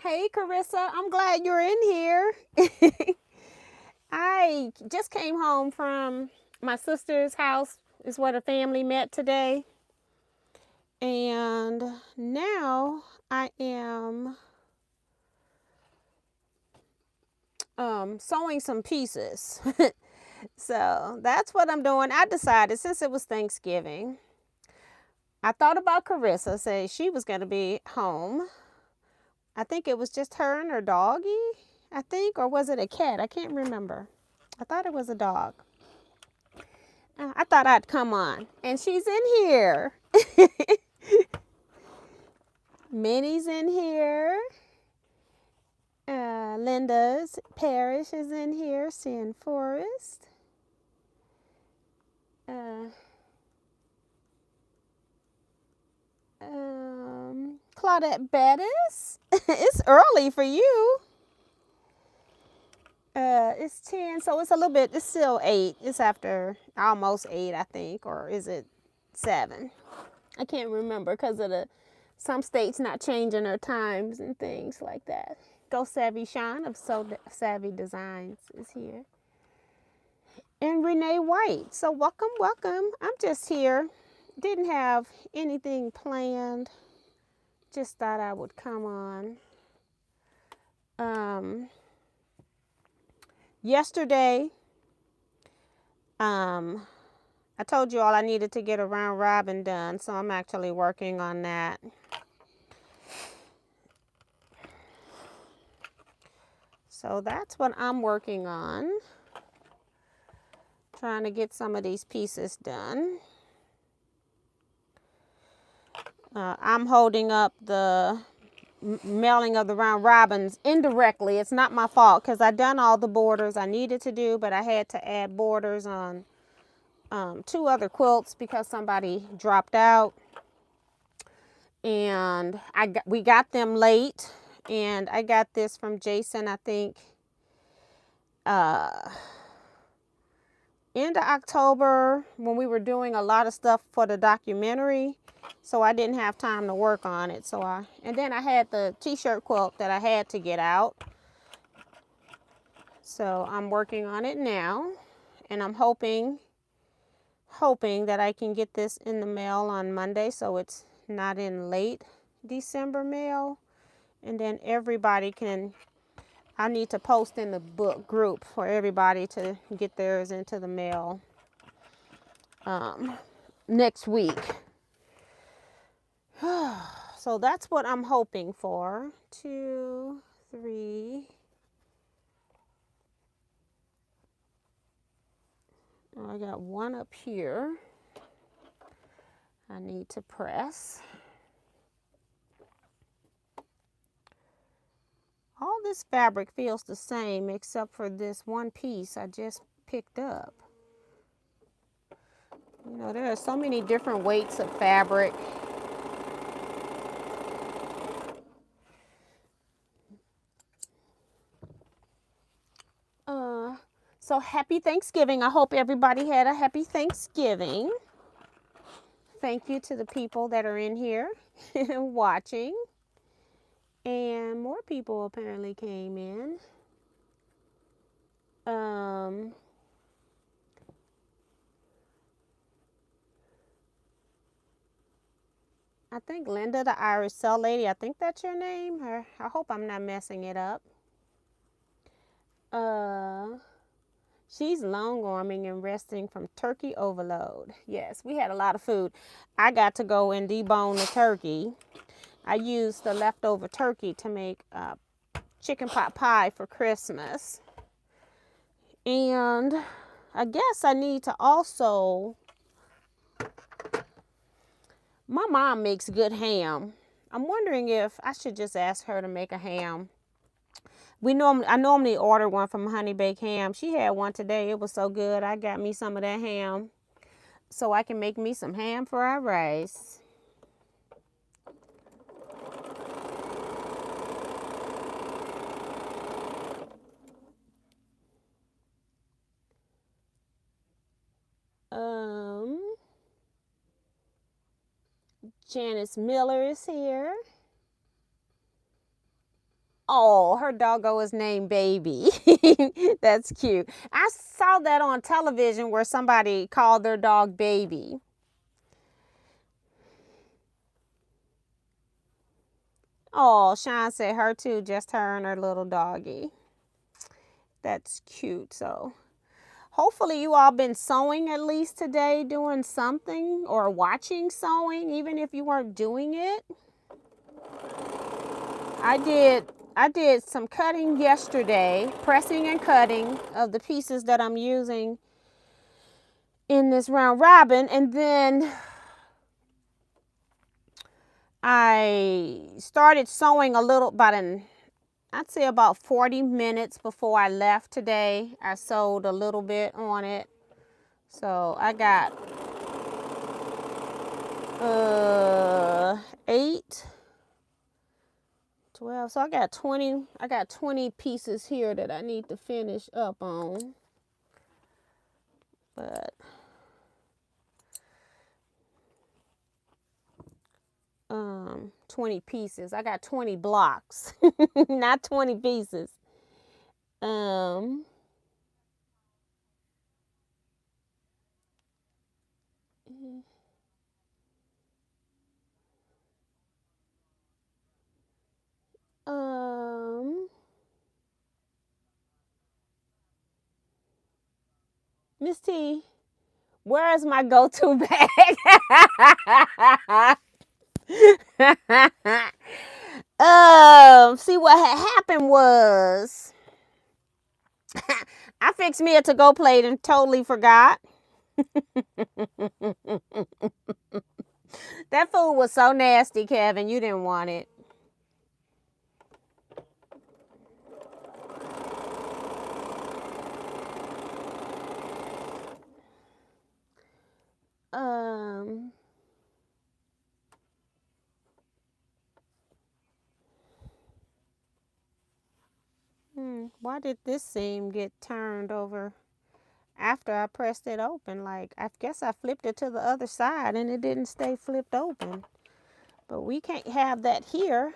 Hey, Carissa, I'm glad you're in here. I just came home from my sister's house, is where the family met today. And now I am sewing some pieces. So that's what I'm doing. I decided since it was Thanksgiving, I thought about Carissa, say she was going to be home. I think it was just her and her doggy, I think, or was it a cat? I can't remember. I thought it was a dog. I thought I'd come on. And she's in here. Minnie's in here. Linda's Parish is in here. Sin Forest. Uh, Claudette Bettis. It's early for you. It's 10, so it's a little bit, it's still 8. It's after almost 8, I think, or is it 7? I can't remember because of some states not changing their times and things like that. Go Savvy Sean of So Savvy Designs is here. And Renee White. So welcome, welcome. I'm just here. Didn't have anything planned. Just thought I would come on. Yesterday, I told you all I needed to get a round robin done, so I'm actually working on that. So that's what I'm working on. Trying to get some of these pieces done. I'm holding up the mailing of the round robins indirectly. It's not my fault because I done all the borders I needed to do, but I had to add borders on 2 other quilts because somebody dropped out. And we got them late, and I got this from Jason, I think, end of October when we were doing a lot of stuff for the documentary, so I didn't have time to work on it. And then I had the t-shirt quilt that I had to get out, so I'm working on it now, and I'm hoping that I can get this in the mail on Monday so it's not in late December mail, and then everybody can, I need to post in the book group for everybody to get theirs into the mail next week. So that's what I'm hoping for. 2, 3. I got 1 up here. I need to press. All this fabric feels the same except for this one piece I just picked up. You know, there are so many different weights of fabric. So happy Thanksgiving. I hope everybody had a happy Thanksgiving. Thank you to the people that are in here watching. And more people apparently came in. I think Linda, the Irish Cell Lady, I think that's your name. I hope I'm not messing it up. She's long arming and resting from turkey overload. Yes, we had a lot of food. I got to go and debone the turkey. I used the leftover turkey to make chicken pot pie for Christmas. And I guess I need to also, my mom makes good ham. I'm wondering if I should just ask her to make a ham. I normally order one from Honey Baked Ham. She had one today. It was so good. I got me some of that ham so I can make me some ham fried rice. Janice Miller is here. Oh, her doggo is named Baby. That's cute. I saw that on television where somebody called their dog Baby. Oh, Sean said her too, just her and her little doggy. That's cute. So hopefully you all been sewing at least today, doing something, or watching sewing, even if you weren't doing it. I did some cutting yesterday, pressing and cutting of the pieces that I'm using in this round robin, and then I started sewing a little, I'd say about 40 minutes before I left today. I sewed a little bit on it. So I got 8, 12. So I got 20 pieces here that I need to finish up on. But 20 pieces. I got 20 blocks, not 20 pieces. Um, Miss T, where is my go-to bag? See what had happened was I fixed me a to-go plate and totally forgot. That food was so nasty, Kevin. You didn't want it. Why did this seam get turned over after I pressed it open? Like, I guess I flipped it to the other side and it didn't stay flipped open. But we can't have that here.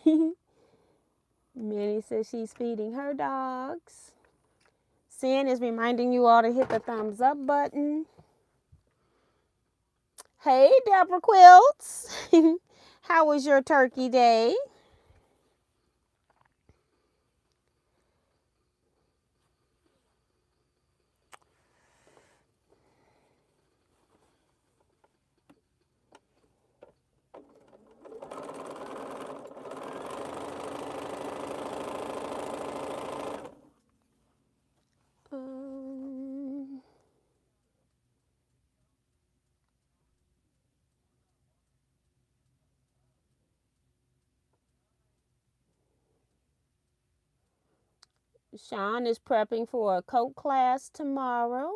Minnie says she's feeding her dogs. Sin is reminding you all to hit the thumbs up button. Hey, Deborah Quilts. How was your turkey day? Sean is prepping for a coat class tomorrow.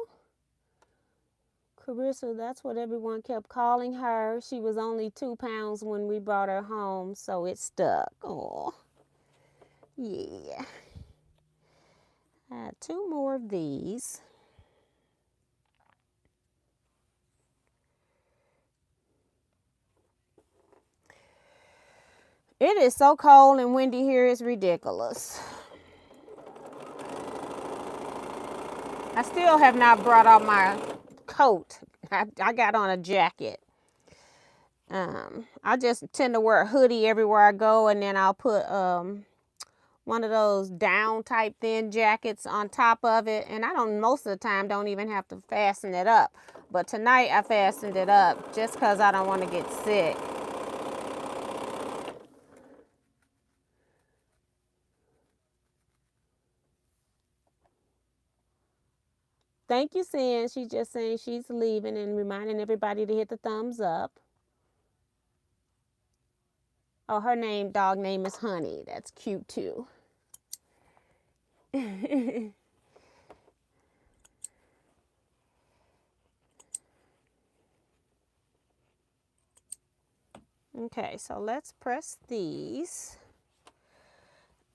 Carissa, that's what everyone kept calling her. She was only 2 pounds when we brought her home, so it stuck. Oh, yeah. I had 2 more of these. It is so cold and windy here, it's ridiculous. I still have not brought out my coat. I got on a jacket. I just tend to wear a hoodie everywhere I go, and then I'll put one of those down type thin jackets on top of it, and I don't, most of the time, don't even have to fasten it up. But tonight I fastened it up just because I don't want to get sick. Thank you, Sin. She's just saying she's leaving and reminding everybody to hit the thumbs up. Oh, her dog name is Honey. That's cute too. Okay, so let's press these.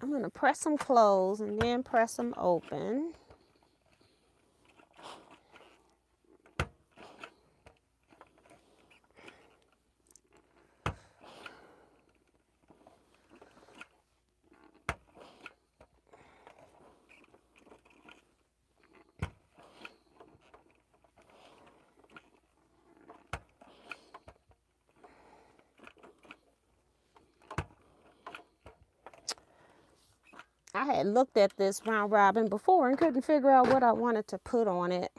I'm going to press them closed and then press them open. I had looked at this round robin before and couldn't figure out what I wanted to put on it.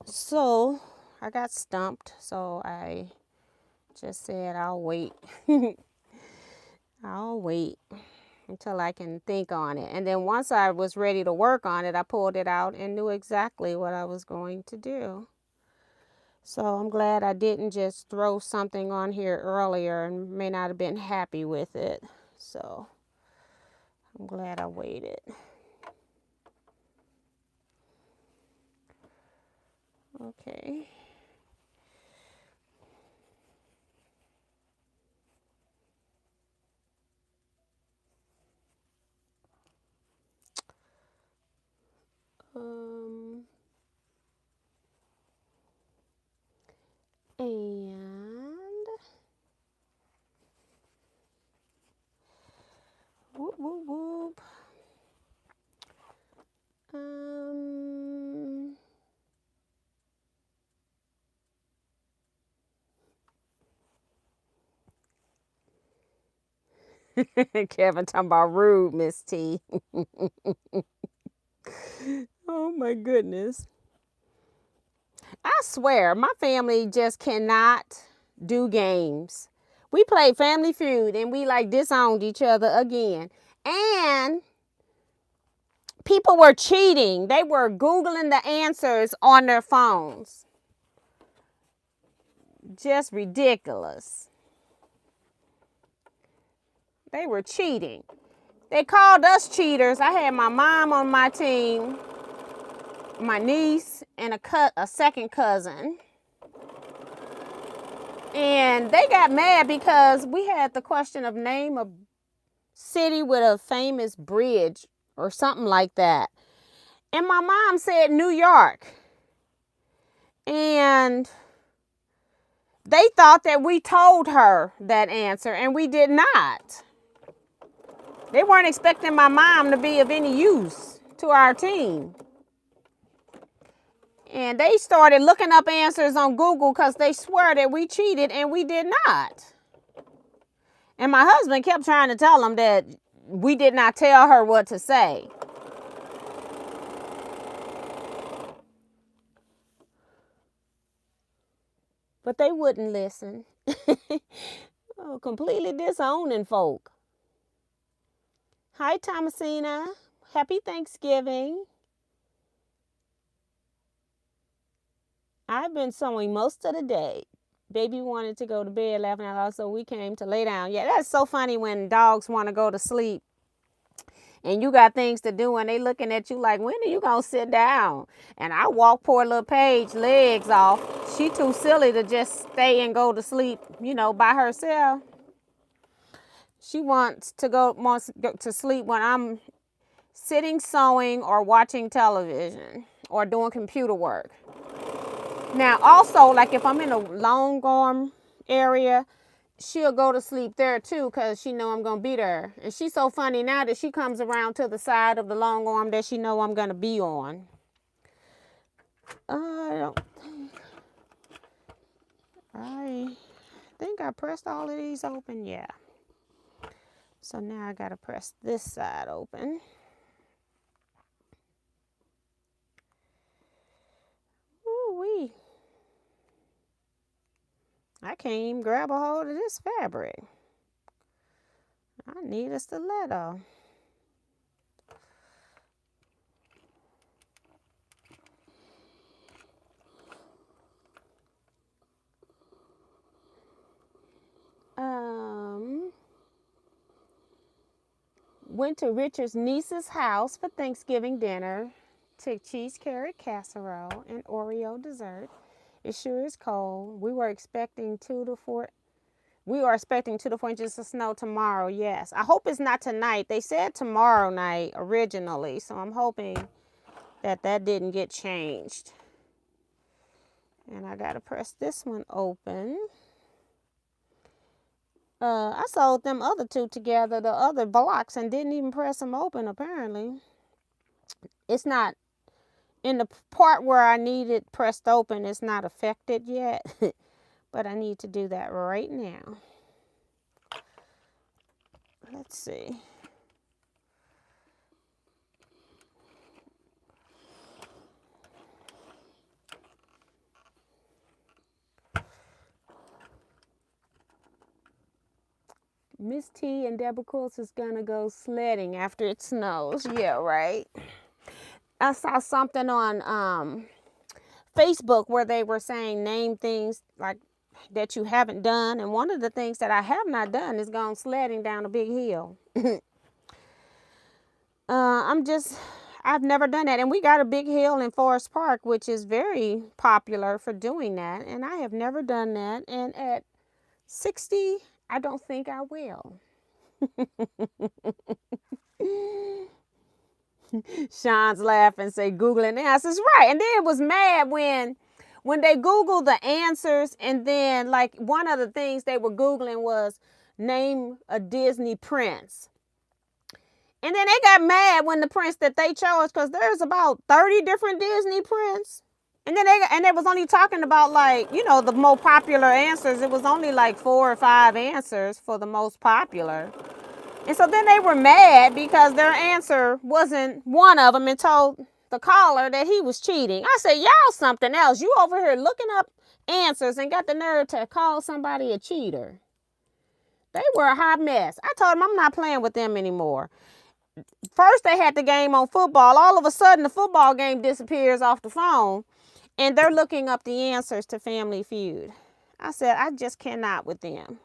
So I got stumped. So I just said, I'll wait. I'll wait until I can think on it. And then once I was ready to work on it, I pulled it out and knew exactly what I was going to do. So I'm glad I didn't just throw something on here earlier and may not have been happy with it. So I'm glad I waited. Okay. And whoop whoop whoop. Kevin talking about rude, Miss T. Oh my goodness. I swear, my family just cannot do games. We played Family Feud and we like disowned each other again. And people were cheating. They were Googling the answers on their phones. Just ridiculous. They were cheating. They called us cheaters. I had my mom on my team, my niece, and a second cousin. And they got mad because we had the question of name a city with a famous bridge or something like that. And my mom said New York. And they thought that we told her that answer, and we did not. They weren't expecting my mom to be of any use to our team. And they started looking up answers on Google because they swear that we cheated, and we did not. And my husband kept trying to tell them that we did not tell her what to say. But they wouldn't listen. Oh, completely disowning folk. Hi, Thomasina. Happy Thanksgiving. I've been sewing most of the day. Baby wanted to go to bed laughing out loud, so we came to lay down. Yeah, that's so funny when dogs want to go to sleep and you got things to do and they looking at you like, when are you going to sit down? And I walk poor little Paige legs off. She too silly to just stay and go to sleep, by herself. She wants to go to sleep when I'm sitting sewing or watching television or doing computer work. Now, also, like if I'm in a long arm area, she'll go to sleep there too because she know I'm going to be there. And she's so funny now that she comes around to the side of the long arm that she know I'm going to be on. I think I pressed all of these open. Yeah. So now I got to press this side open. Ooh-wee. I can't even grab a hold of this fabric. I need a stiletto. Went to Richard's niece's house for Thanksgiving dinner. Took cheese carrot casserole and Oreo dessert. It sure is cold. We are expecting 2 to 4 inches of snow tomorrow. Yes. I hope it's not tonight. They said tomorrow night originally, so I'm hoping that didn't get changed. And I got to press this one open. I sewed them other two together, the other blocks, and didn't even press them open apparently. It's not in the part where I need it pressed open, it's not affected yet. But I need to do that right now. Let's see. Miss T and Deborah Quilts is gonna go sledding after it snows. Yeah, right. I saw something on Facebook where they were saying name things like that you haven't done, and one of the things that I have not done is gone sledding down a big hill. I've never done that, and we got a big hill in Forest Park, which is very popular for doing that, and I have never done that, and at 60, I don't think I will. Sean's laughing, say Googling answers. Right. And then it was mad when they Googled the answers, and then like one of the things they were Googling was name a Disney prince. And then they got mad when the prince that they chose, because there's about 30 different Disney prince. And then they was only talking about, like, you know, the more popular answers. It was only like 4 or 5 answers for the most popular. And so then they were mad because their answer wasn't one of them, and told the caller that he was cheating. I said, y'all something else. You over here looking up answers and got the nerve to call somebody a cheater. They were a hot mess. I told them I'm not playing with them anymore. First they had the game on football. All of a sudden the football game disappears off the phone, and they're looking up the answers to Family Feud. I said, I just cannot with them.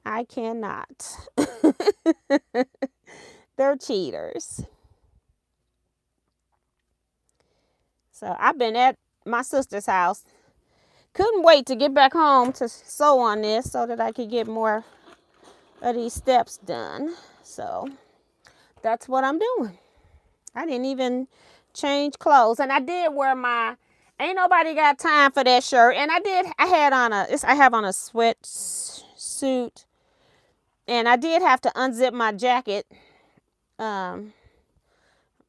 I cannot. They're cheaters. So I've been at my sister's house. Couldn't wait to get back home to sew on this so that I could get more of these steps done. So that's what I'm doing. I didn't even change clothes. And I did wear my, ain't nobody got time for that shirt. And I have on a sweatsuit. And I did have to unzip my jacket, my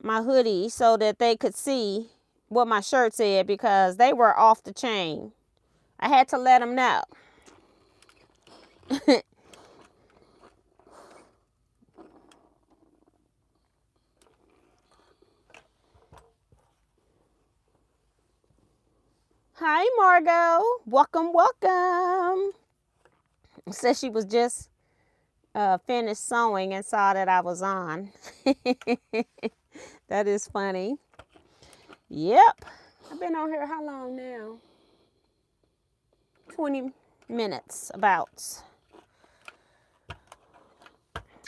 hoodie, so that they could see what my shirt said, because they were off the chain. I had to let them know. Hi, Margot. Welcome, welcome. Said she was just finished sewing and saw that I was on. That is funny. Yep. I've been on here how long now? 20 minutes about.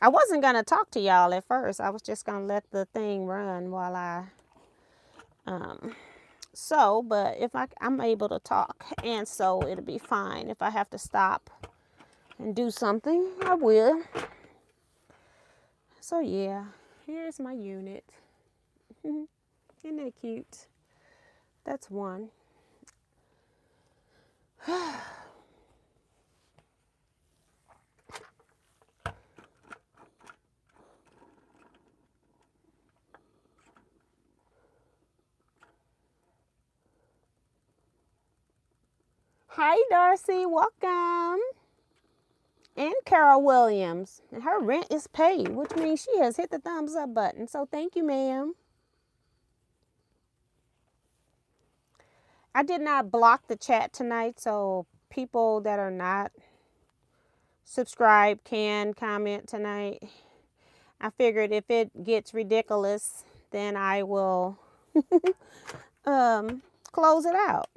I wasn't going to talk to y'all at first. I was just going to let the thing run while I sew. But if I'm able to talk and sew, it'll be fine. If I have to stop and do something, I will. So yeah, here's my unit. Isn't that cute? That's one. Hi, Darcy. Welcome. And Carol Williams. And her rent is paid, which means she has hit the thumbs up button. So thank you, ma'am. I did not block the chat tonight, so people that are not subscribed can comment tonight. I figured if it gets ridiculous, then I will close it out.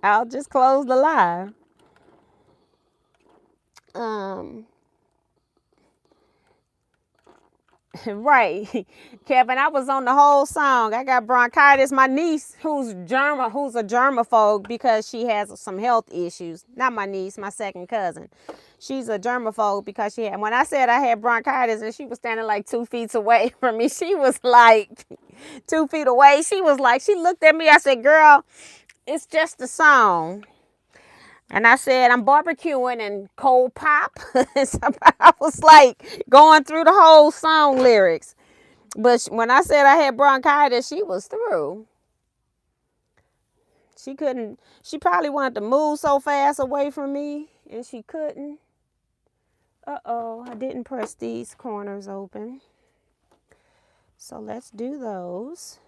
I'll just close the live. Right, Kevin, I was on the whole song. I got bronchitis. My niece, who's a germaphobe because she has some health issues. Not my niece, my second cousin. She's a germaphobe because when I said I had bronchitis and she was standing like 2 feet away from me, she was like 2 feet away. She looked at me. I said, girl, it's just a song. And I said, I'm barbecuing and cold pop. So I was like going through the whole song lyrics. But when I said I had bronchitis, she was through. She probably wanted to move so fast away from me, and she couldn't. Uh-oh, I didn't press these corners open. So let's do those.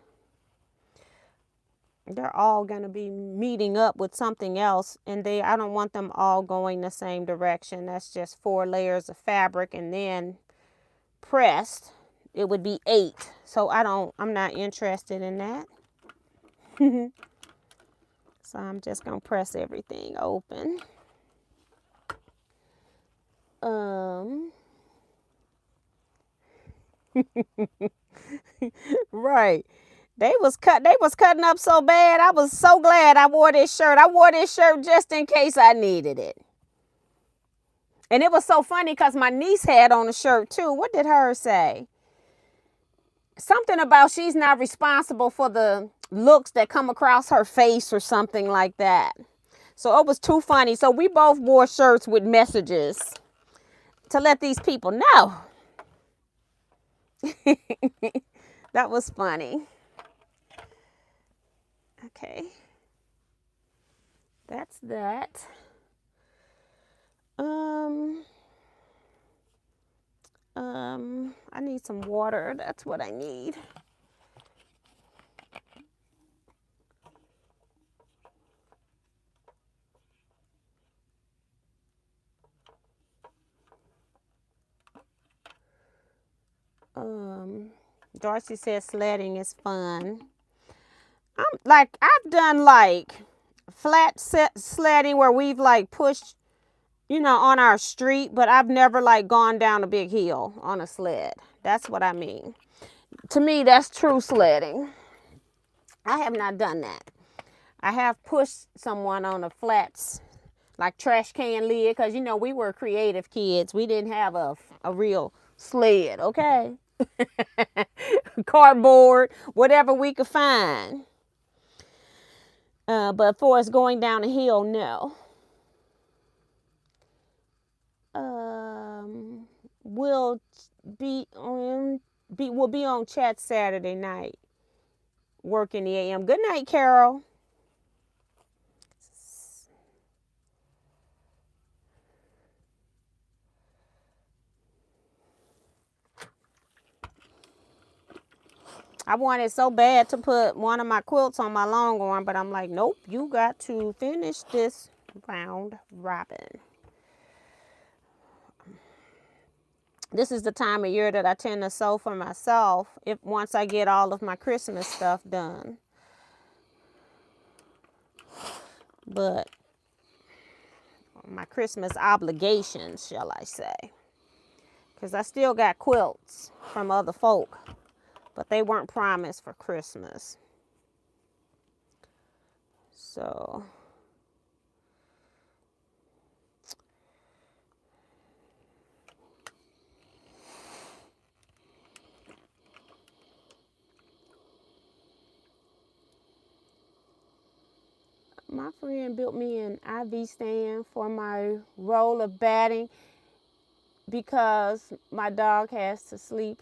they're all going to be meeting up with something else, and I don't want them all going the same direction. That's just 4 layers of fabric and then pressed. It would be 8. So I'm not interested in that. So I'm just going to press everything open. Right. They was cutting up so bad. I was so glad I wore this shirt. I wore this shirt just in case I needed it. And it was so funny because my niece had on a shirt too. What did hers say? Something about she's not responsible for the looks that come across her face or something like that. So it was too funny. So we both wore shirts with messages to let these people know. That was funny. Okay. That's that. I need some water. That's what I need. Darcy says sledding is fun. I've done like flat sledding where we've like pushed, on our street, but I've never like gone down a big hill on a sled. That's what I mean. To me, that's true sledding. I have not done that. I have pushed someone on a flats, like trash can lid, because we were creative kids. We didn't have a real sled, okay? Cardboard, whatever we could find. But for us going down a hill, no. We'll be on chat Saturday night, working the AM. Good night, Carol. I wanted so bad to put one of my quilts on my long arm, but I'm like, nope, you got to finish this round robin. This is the time of year that I tend to sew for myself once I get all of my Christmas stuff done. But my Christmas obligations, shall I say. Because I still got quilts from other folk, but they weren't promised for Christmas. So my friend built me an IV stand for my roll of batting because my dog has to sleep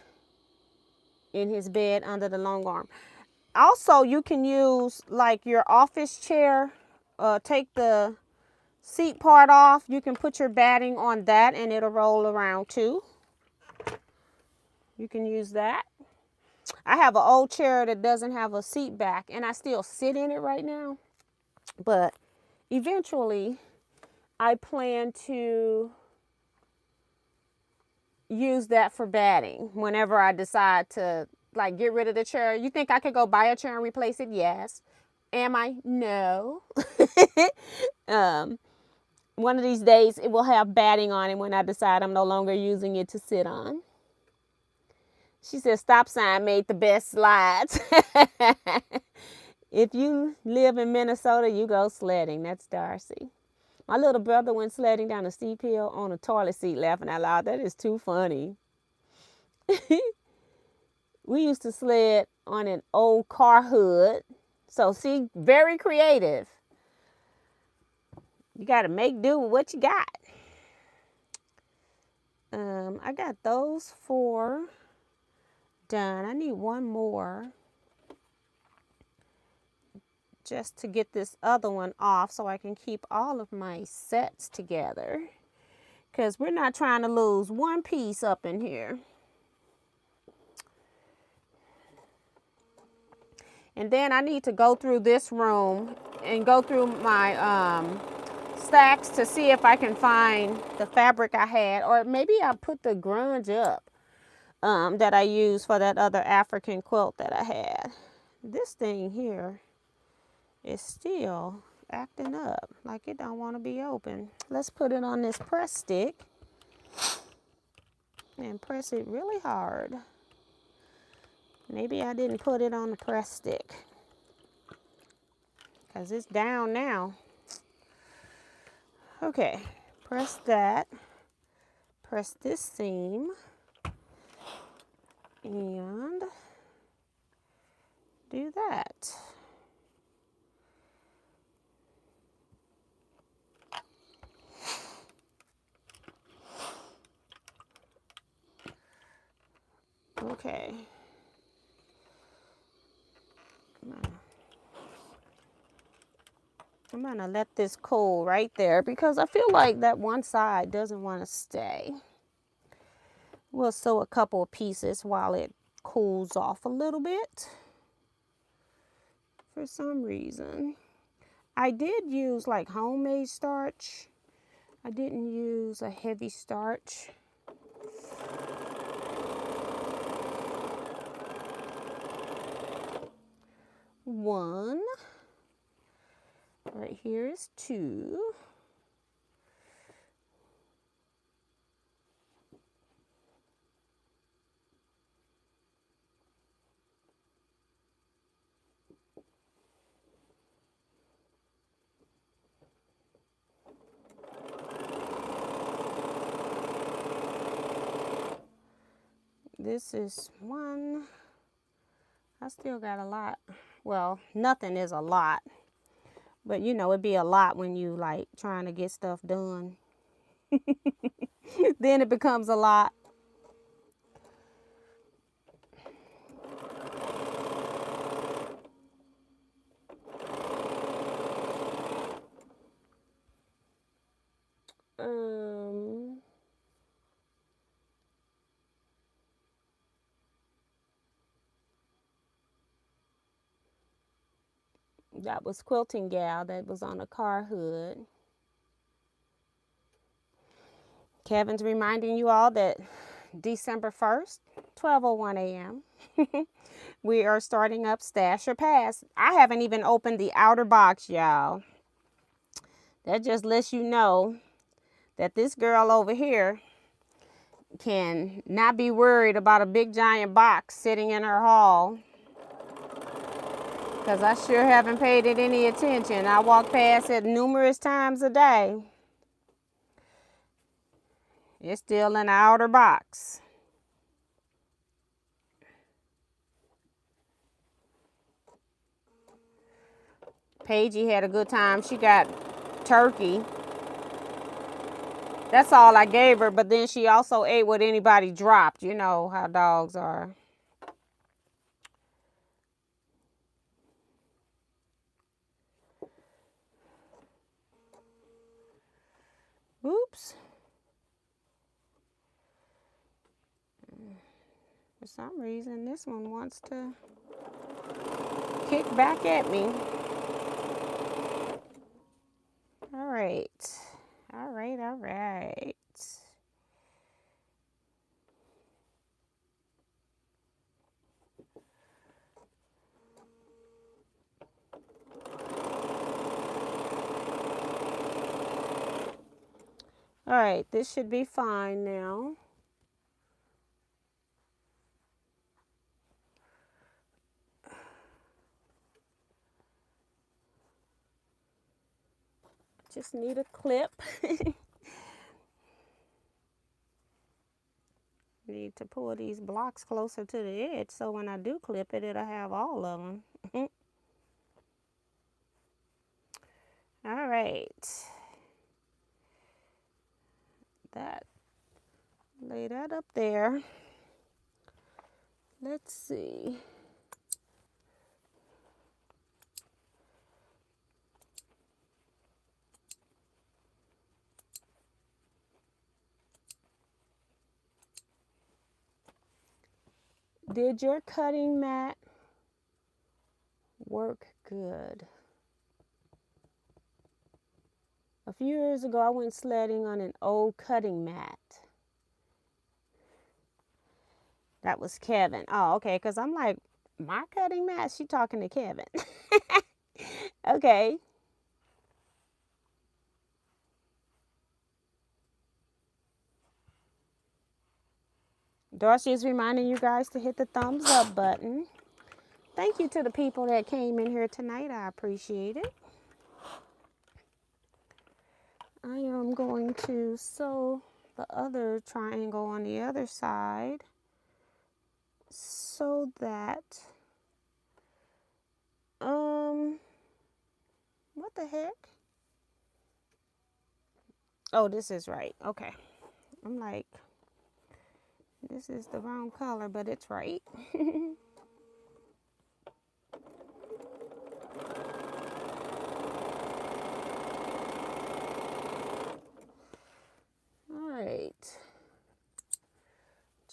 in his bed under the long arm. Also, you can use like your office chair, take the seat part off. You can put your batting on that and it'll roll around too. You can use that. I have an old chair that doesn't have a seat back and I still sit in it right now. But eventually, I plan to use that for batting whenever I decide to like get rid of the chair. You think I could go buy a chair and replace it? Yes. Am I? No. One of these days it will have batting on it when I decide I'm no longer using it to sit on. She said stop sign made the best slides. If you live in Minnesota, you go sledding. That's Darcy. My little brother went sledding down a steep hill on a toilet seat laughing out loud. That is too funny. We used to sled on an old car hood. So see, very creative. You got to make do with what you got. I got those 4 done. I need one more just to get this other one off so I can keep all of my sets together. Because we're not trying to lose one piece up in here. And then I need to go through this room and go through my stacks to see if I can find the fabric I had, or maybe I put the grunge up that I used for that other African quilt that I had. This thing here is still acting up like it don't want to be open. Let's put it on this press stick and press it really hard. Maybe I didn't put it on the press stick because it's down now. Okay, press that. Press this seam and do that. Okay. I'm gonna let this cool right there because I feel like that one side doesn't want to stay. We'll sew a couple of pieces while it cools off a little bit. For some reason, I did use like homemade starch. I didn't use a heavy starch. One. Right here is two. This is one. I still got a lot. Well, nothing is a lot. But you know, it'd be a lot when you like trying to get stuff done. Then it becomes a lot. That was Quilting Gal that was on a car hood. Kevin's reminding you all that December 1st, 12:01 a.m. we are starting up Stash or Pass. I haven't even opened the outer box, y'all. That just lets you know that this girl over here can not be worried about a big giant box sitting in her hall. Because I sure haven't paid it any attention. I walk past it numerous times a day. It's still in the outer box. Paigey had a good time. She got turkey. That's all I gave her, but then she also ate what anybody dropped. You know how dogs are. Oops. For some reason, this one wants to kick back at me. All right. All right, all right. All right, this should be fine now. Just need a clip. Need to pull these blocks closer to the edge so when I do clip it, it'll have all of them. All right. Lay that up there. Let's see. Did your cutting mat work good. A few years ago, I went sledding on an old cutting mat. That was Kevin. Oh, okay, because I'm like, my cutting mat? She talking to Kevin. Okay. Darcy is reminding you guys to hit the thumbs up button. Thank you to the people that came in here tonight. I appreciate it. I am going to sew the other triangle on the other side so that, what the heck? Oh, this is right. Okay. I'm like, this is the wrong color, but it's right. All right.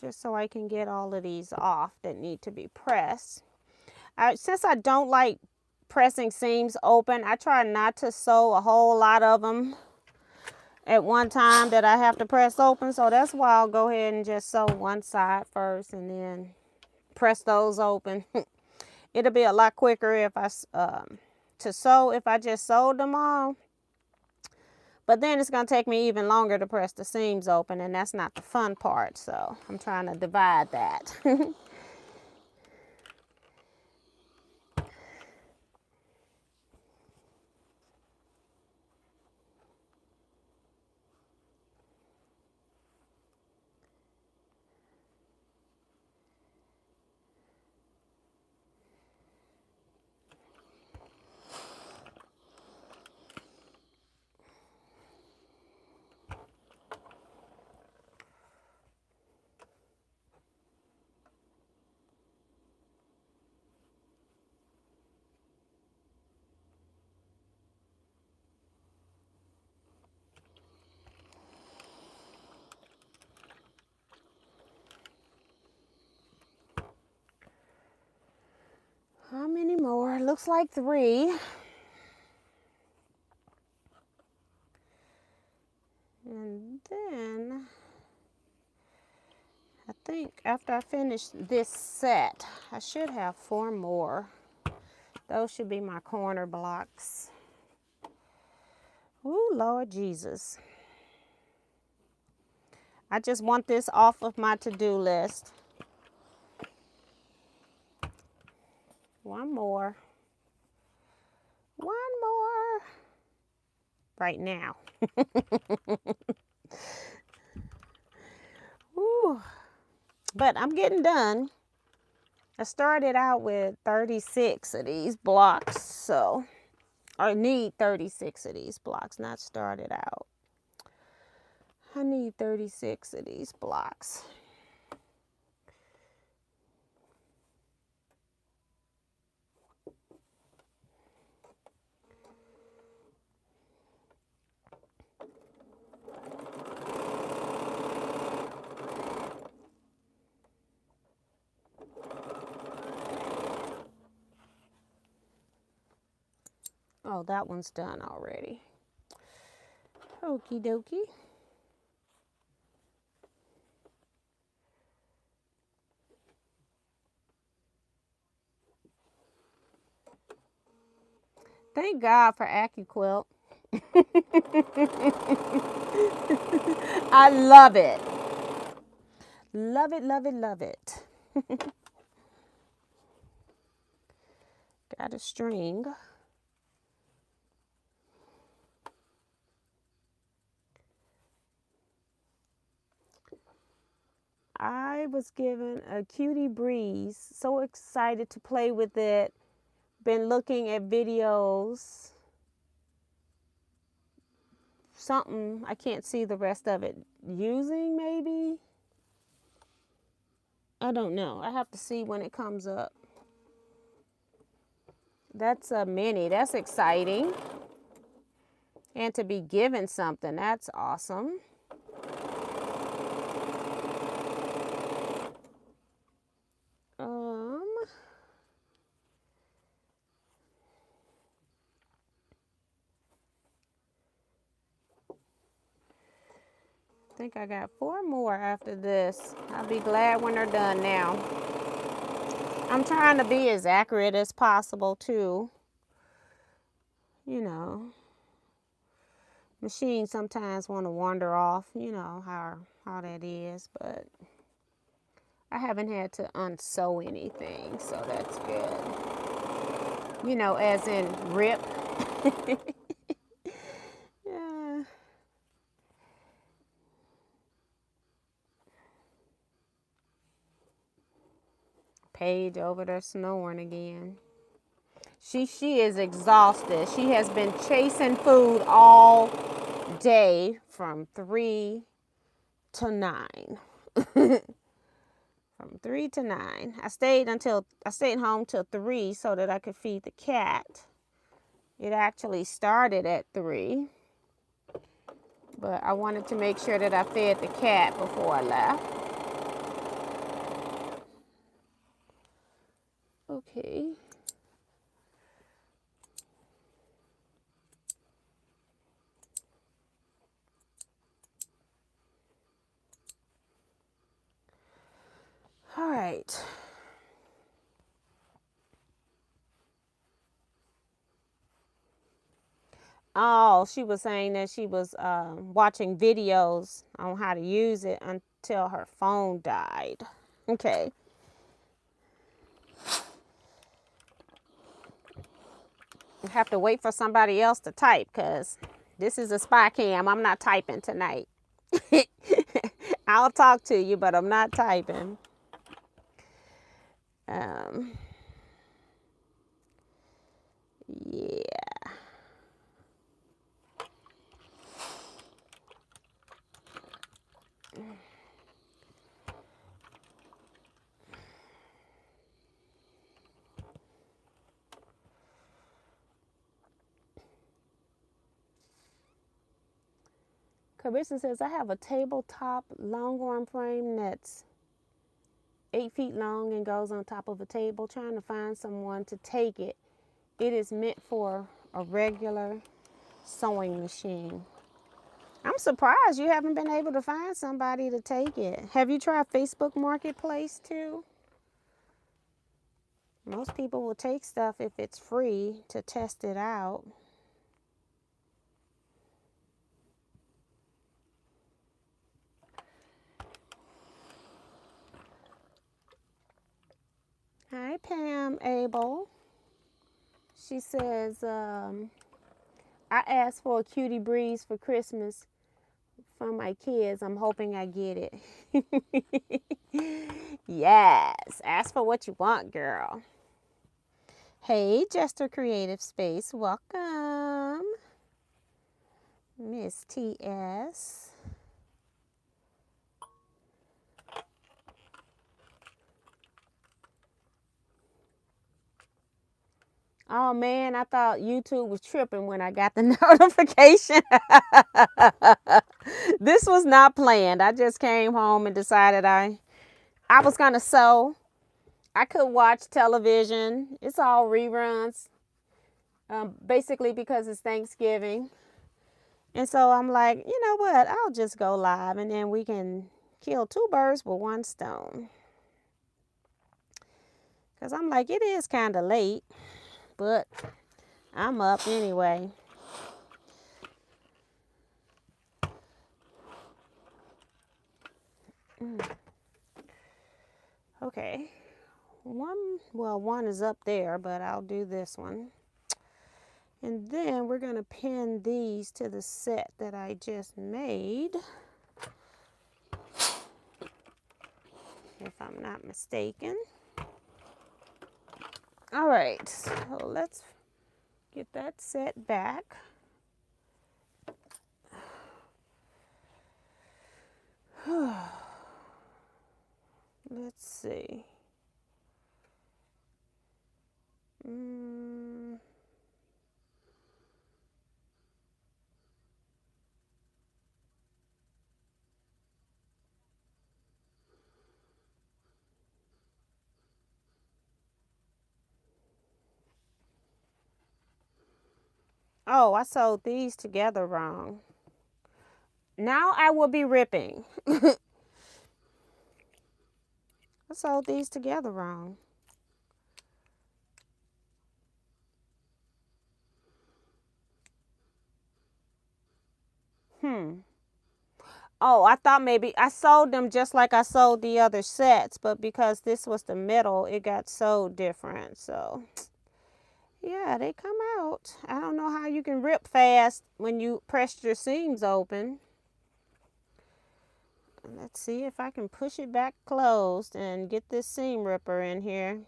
Just so I can get all of these off that need to be pressed. Since I don't like pressing seams open, I try not to sew a whole lot of them at one time that I have to press open. So that's why I'll go ahead and just sew one side first and then press those open. It'll be a lot quicker if I if I just sewed them all. But then it's going to take me even longer to press the seams open, and that's not the fun part. So I'm trying to divide that. How many more? Looks like 3. And then I think after I finish this set, I should have 4 more. Those should be my corner blocks. Ooh, Lord Jesus. I just want this off of my to-do list. One more. One more. Right now. Ooh. But I'm getting done. I started out with 36 of these blocks, so I need 36 of these blocks, not started out. I need 36 of these blocks. Oh, that one's done already. Okie dokie. Thank God for AccuQuilt. I love it. Love it, love it, love it. Got a string. I was given a cutie breeze. So excited to play with it. Been looking at videos. Something, I can't see the rest of it. Using maybe? I don't know. I have to see when it comes up. That's a mini. That's exciting. And to be given something, that's awesome. I think I got 4 more after this. I'll be glad when they're done now. I'm trying to be as accurate as possible too. You know, machines sometimes want to wander off, you know how that is, but I haven't had to unsew anything, so that's good. You know, as in rip. Yeah. Paige over there snoring again. She is exhausted. She has been chasing food all day from 3 to 9. From 3 to 9. I stayed home till 3 so that I could feed the cat. It actually started at 3, but I wanted to make sure that I fed the cat before I left. Okay. All right. Oh, she was saying that she was watching videos on how to use it until her phone died. Okay. I have to wait for somebody else to type because this is a spy cam. I'm not typing tonight. I'll talk to you, but I'm not typing. Yeah. Carissa says, I have a tabletop long arm frame that's 8 feet long and goes on top of a table, trying to find someone to take it. It is meant for a regular sewing machine. I'm surprised you haven't been able to find somebody to take it. Have you tried Facebook Marketplace too? Most people will take stuff if it's free to test it out. Hi, Pam Abel. She says, I asked for a cutie breeze for Christmas from my kids. I'm hoping I get it. Yes, ask for what you want, girl. Hey, Jester Creative Space, welcome. Miss TS. Oh man, I thought YouTube was tripping when I got the notification. This was not planned. I just came home and decided I was gonna sew. I could watch television. It's all reruns. Basically because it's Thanksgiving. And so I'm like, you know what? I'll just go live and then we can kill 2 birds with 1 stone. Because I'm like, it is kind of late, but I'm up anyway. Okay. One is up there, but I'll do this one. And then we're going to pin these to the set that I just made. If I'm not mistaken. All right, so let's get that set back. Let's see. Oh, I sewed these together wrong. Now I will be ripping. I sewed these together wrong. Oh, I thought maybe I sewed them just like I sewed the other sets, but because this was the middle, it got sewed different. So, yeah, they come out. I don't know how you can rip fast when you press your seams open. Let's see if I can push it back closed and get this seam ripper in here.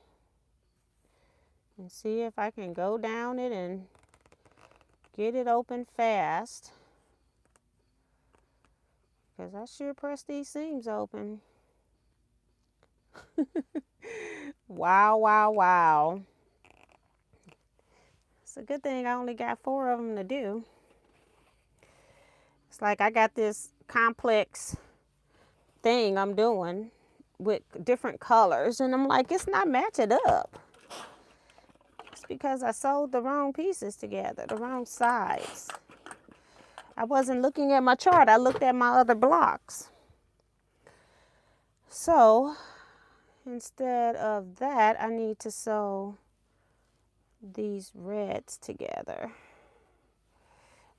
And see if I can go down it and get it open fast. Because I sure press these seams open. Wow, wow, wow. It's a good thing I only got 4 of them to do. It's like I got this complex thing I'm doing with different colors, and I'm like, it's not matching up. It's because I sewed the wrong pieces together, the wrong sides. I wasn't looking at my chart, I looked at my other blocks. So instead of that, I need to sew these reds together,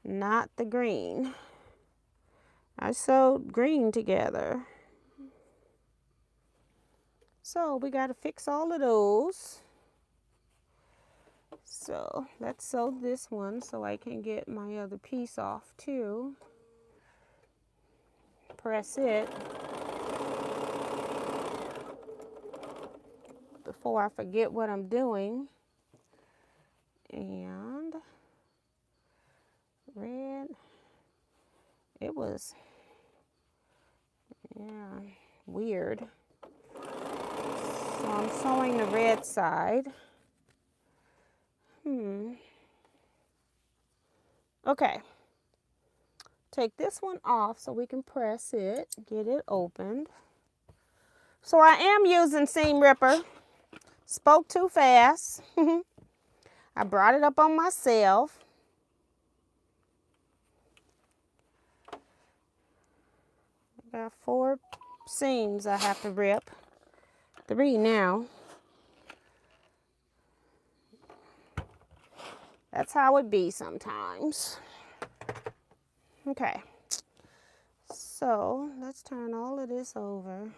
not the green. I sewed green together. So we got to fix all of those. So let's sew this one so I can get my other piece off too. Press it before I forget what I'm doing. And red, it was, yeah, weird. So I'm sewing the red side. Okay. Take this one off so we can press it, get it opened. So I am using seam ripper. Spoke too fast. I brought it up on myself. I got 4 seams I have to rip. 3 now. That's how it be sometimes. Okay. So let's turn all of this over.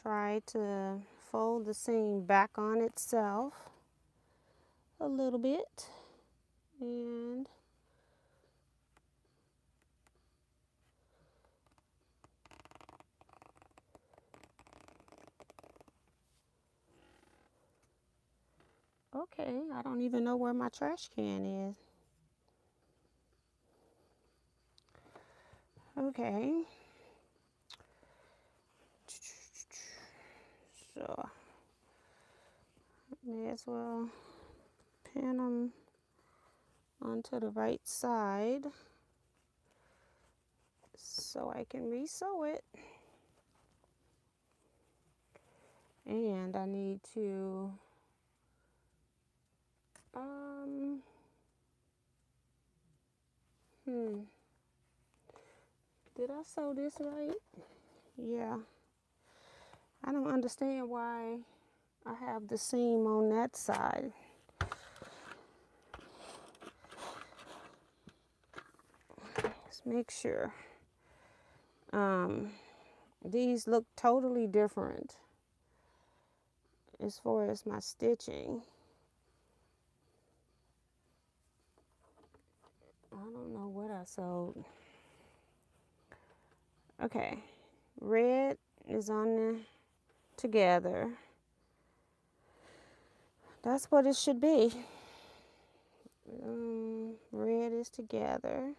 Try to fold the seam back on itself a little bit. And okay, I don't even know where my trash can is. Okay. So, may as well pin them onto the right side so I can re-sew it. And I need to did I sew this right? Yeah. I don't understand why I have the seam on that side. Let's make sure. These look totally different as far as my stitching. I don't know what I sewed. Okay, red is on the together. That's what it should be. Red is together.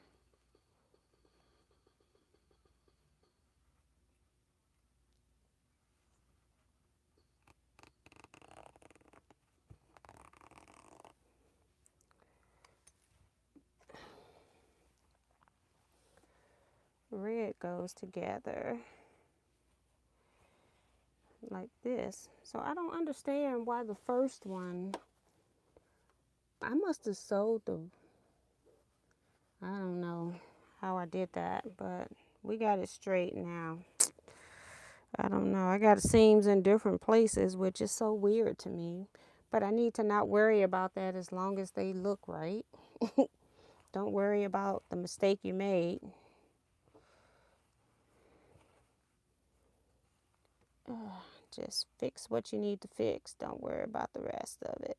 Red goes together like this. So I don't understand why the first one, I must have sewed the, I don't know how I did that, but we got it straight now. I don't know. I got seams in different places, which is so weird to me. But I need to not worry about that as long as they look right. Don't worry about the mistake you made. Just fix what you need to fix. Don't worry about the rest of it.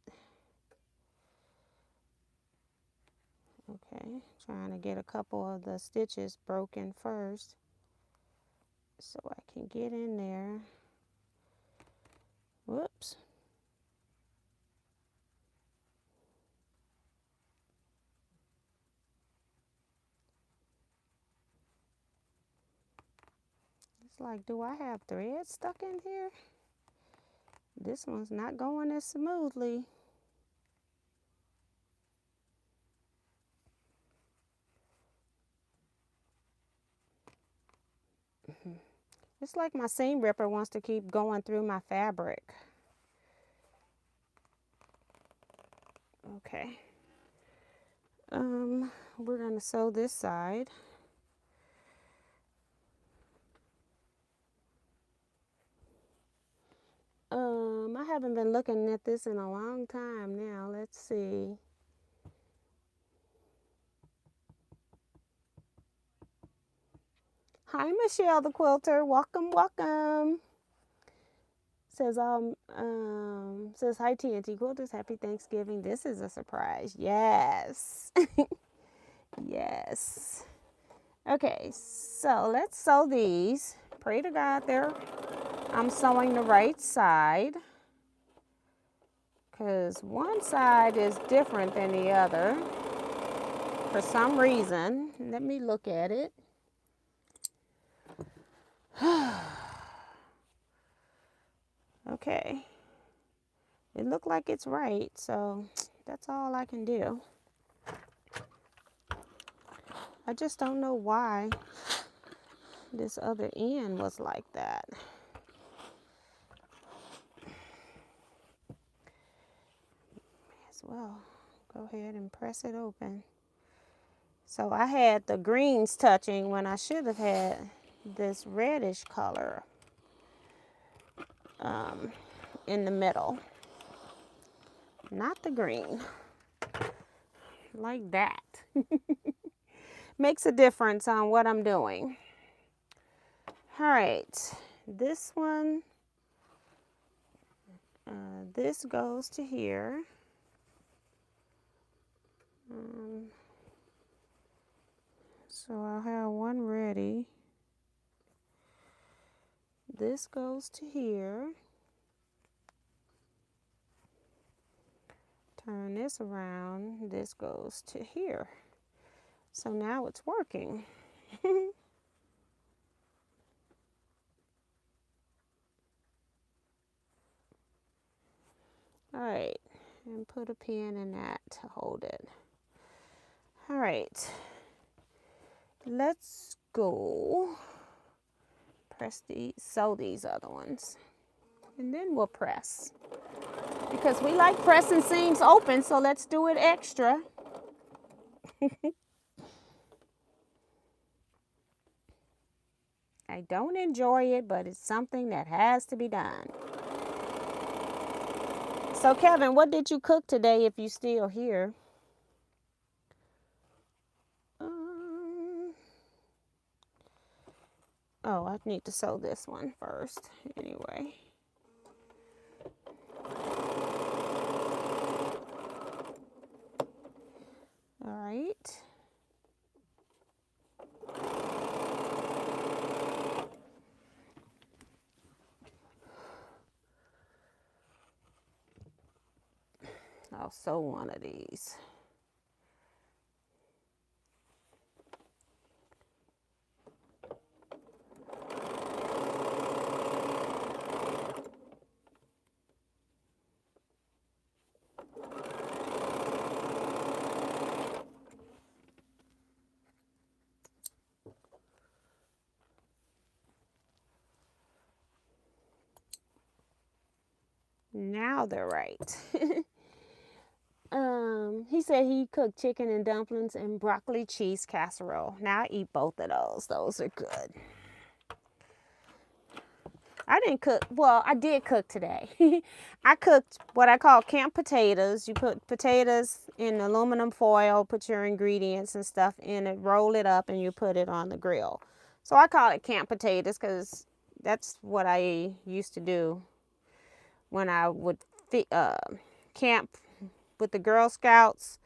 Okay, trying to get a couple of the stitches broken first so I can get in there. Whoops. It's like, do I have thread stuck in here? This one's not going as smoothly. It's like my seam ripper wants to keep going through my fabric. Okay. We're gonna sew this side. I haven't been looking at this in a long time now. Let's see. Hi, Michelle the quilter. Welcome, welcome. Says says hi TNT Quilters. Happy Thanksgiving. This is a surprise. Yes. Yes. Okay, so let's sew these. Pray to God I'm sewing the right side, because one side is different than the other for some reason. Let me look at it. Okay. It looked like it's right, so that's all I can do. I just don't know why this other end was like that. May as well go ahead and press it open. So I had the greens touching when I should have had this reddish color in the middle. Not the green. Like that. Makes a difference on what I'm doing. All right. This one, this goes to here. So I'll have one ready. This goes to here. Turn this around. This goes to here. So now it's working. All right, and put a pin in that to hold it. All right, let's go sew these other ones, and then we'll press, because we like pressing seams open, so let's do it extra. I don't enjoy it, but it's something that has to be done. So Kevin, what did you cook today if you're still here? Oh, I need to sew this one first anyway. All right. I'll sew one of these. Now they're right. He said he cooked chicken and dumplings and broccoli cheese casserole. Now I eat both of those. Those are good. I didn't cook. Well, I did cook today. I cooked what I call camp potatoes. You put potatoes in aluminum foil, put your ingredients and stuff in it, roll it up, and you put it on the grill. So I call it camp potatoes because that's what I used to do when I would camp with the Girl Scouts.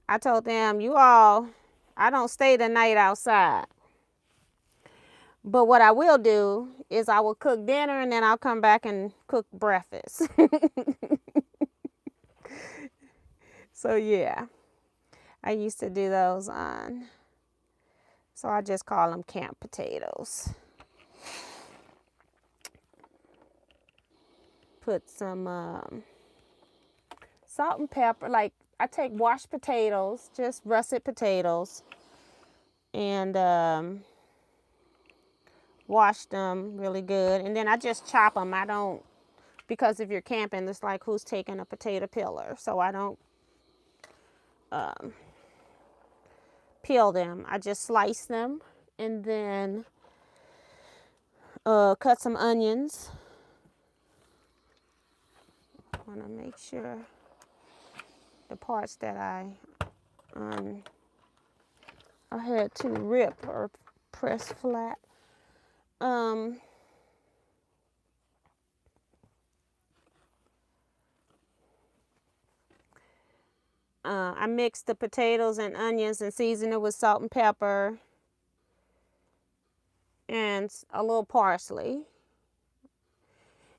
I told them, I don't stay the night outside. But what I will do is I will cook dinner and then I'll come back and cook breakfast. So yeah, I used to do those on. So I just call them camp potatoes. Put some salt and pepper. Like I take washed potatoes, just russet potatoes, and wash them really good, and then I just chop them. I don't, because if you're camping, it's like who's taking a potato peeler, so I don't peel them. I just slice them, and then cut some onions. I want to make sure the parts that I had to rip or press flat. I mix the potatoes and onions and season it with salt and pepper and a little parsley.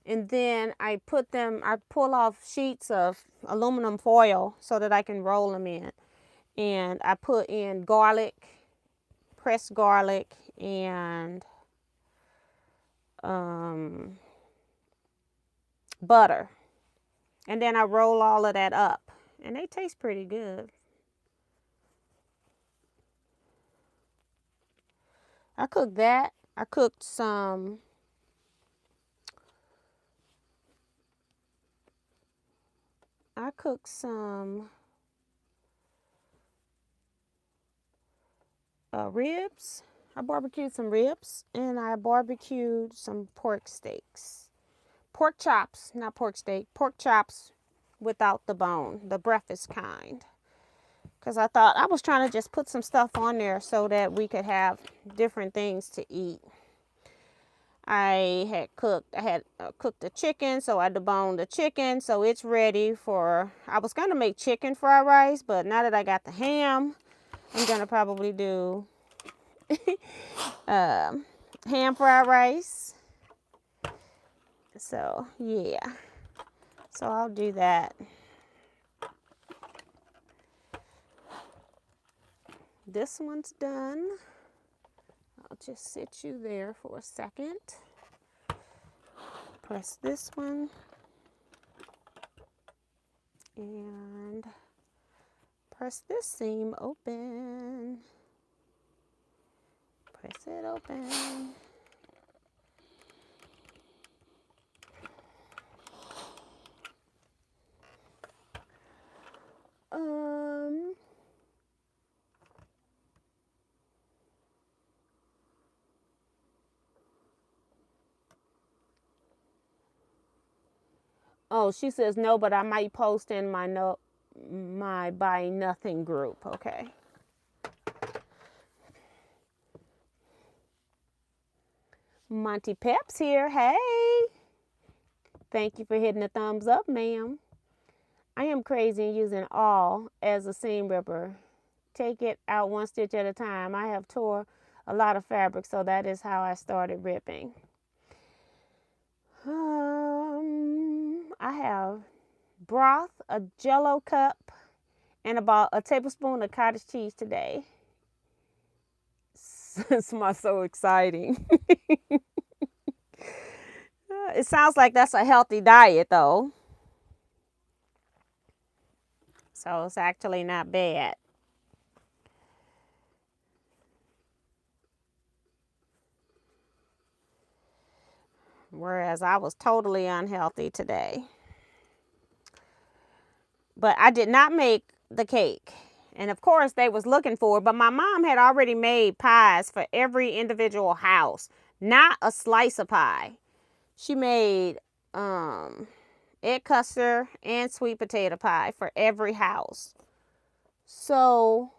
And then I pull off sheets of aluminum foil so that I can roll them in. And I put in garlic, pressed garlic, and butter. And then I roll all of that up. And they taste pretty good. I cooked that. I cooked some ribs. I barbecued some ribs, and I barbecued some pork steaks. Pork chops, not pork steak, pork chops without the bone, the breakfast kind. Because I thought I was trying to just put some stuff on there so that we could have different things to eat. I had cooked the chicken, so I deboned the chicken, so it's ready for, I was going to make chicken fried rice, but now that I got the ham, I'm going to probably do ham fried rice. So, yeah. So I'll do that. This one's done. I'll just sit you there for a second. Press this one. And press this seam open. Press it open. Oh, she says no, but I might post in my buy nothing group. Okay. Monty Peps here. Hey. Thank you for hitting the thumbs up, ma'am. I am crazy in using awl as a seam ripper. Take it out one stitch at a time. I have tore a lot of fabric, so that is how I started ripping. I have broth, a Jello cup, and about a tablespoon of cottage cheese today. It smells so exciting. It sounds like that's a healthy diet, though. So it's actually not bad. Whereas I was totally unhealthy today. But I did not make the cake. And of course they was looking for it, but my mom had already made pies for every individual house, not a slice of pie. She made egg custard and sweet potato pie for every house. So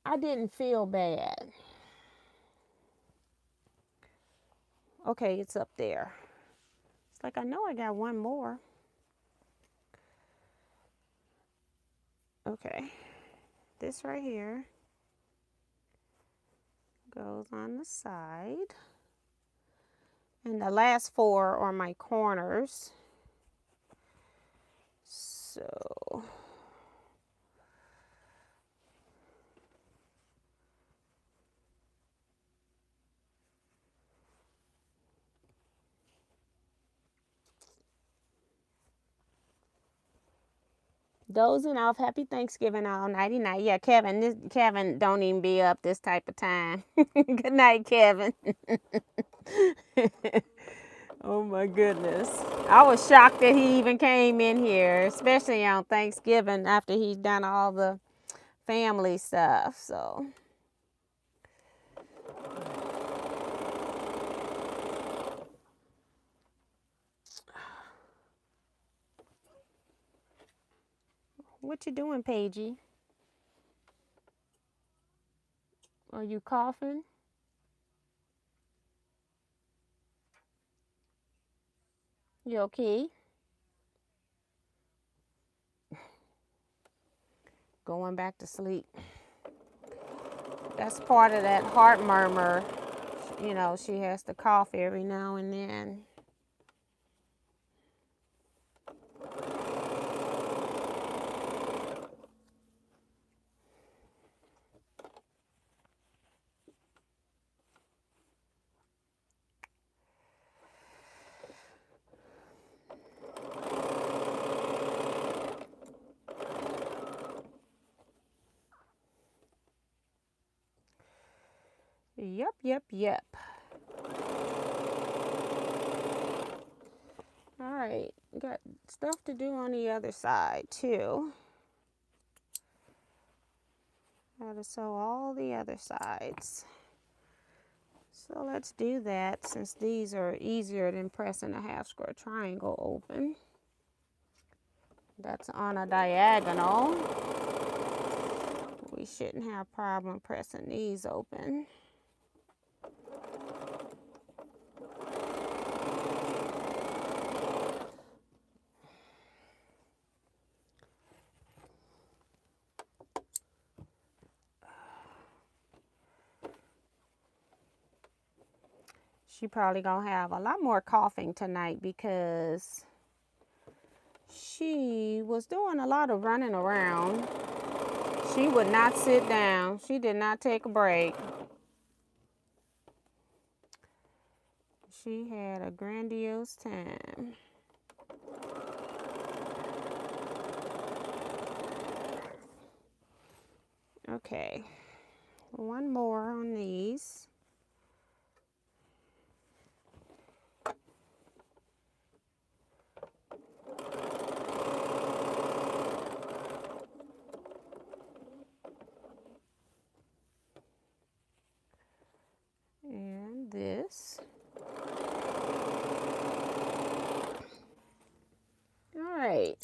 I didn't feel bad. Okay, it's up there. It's like I know I got one more. Okay, this right here goes on the side. And the last four are my corners. So dozing off. Happy Thanksgiving all nighty night. Yeah, Kevin don't even be up this type of time. Good night, Kevin. Oh my goodness. I was shocked that he even came in here, especially on Thanksgiving after he's done all the family stuff. So what you doing, Paigey? Are you coughing? You okay? Going back to sleep. That's part of that heart murmur. You know, she has to cough every now and then. Yep. All right, got stuff to do on the other side too. Gotta sew all the other sides. So let's do that since these are easier than pressing a half square triangle open. That's on a diagonal. We shouldn't have problem pressing these open. She probably gonna have a lot more coughing tonight because she was doing a lot of running around. She would not sit down. She did not take a break. She had a grandiose time. Okay, one more on these. And this. All right.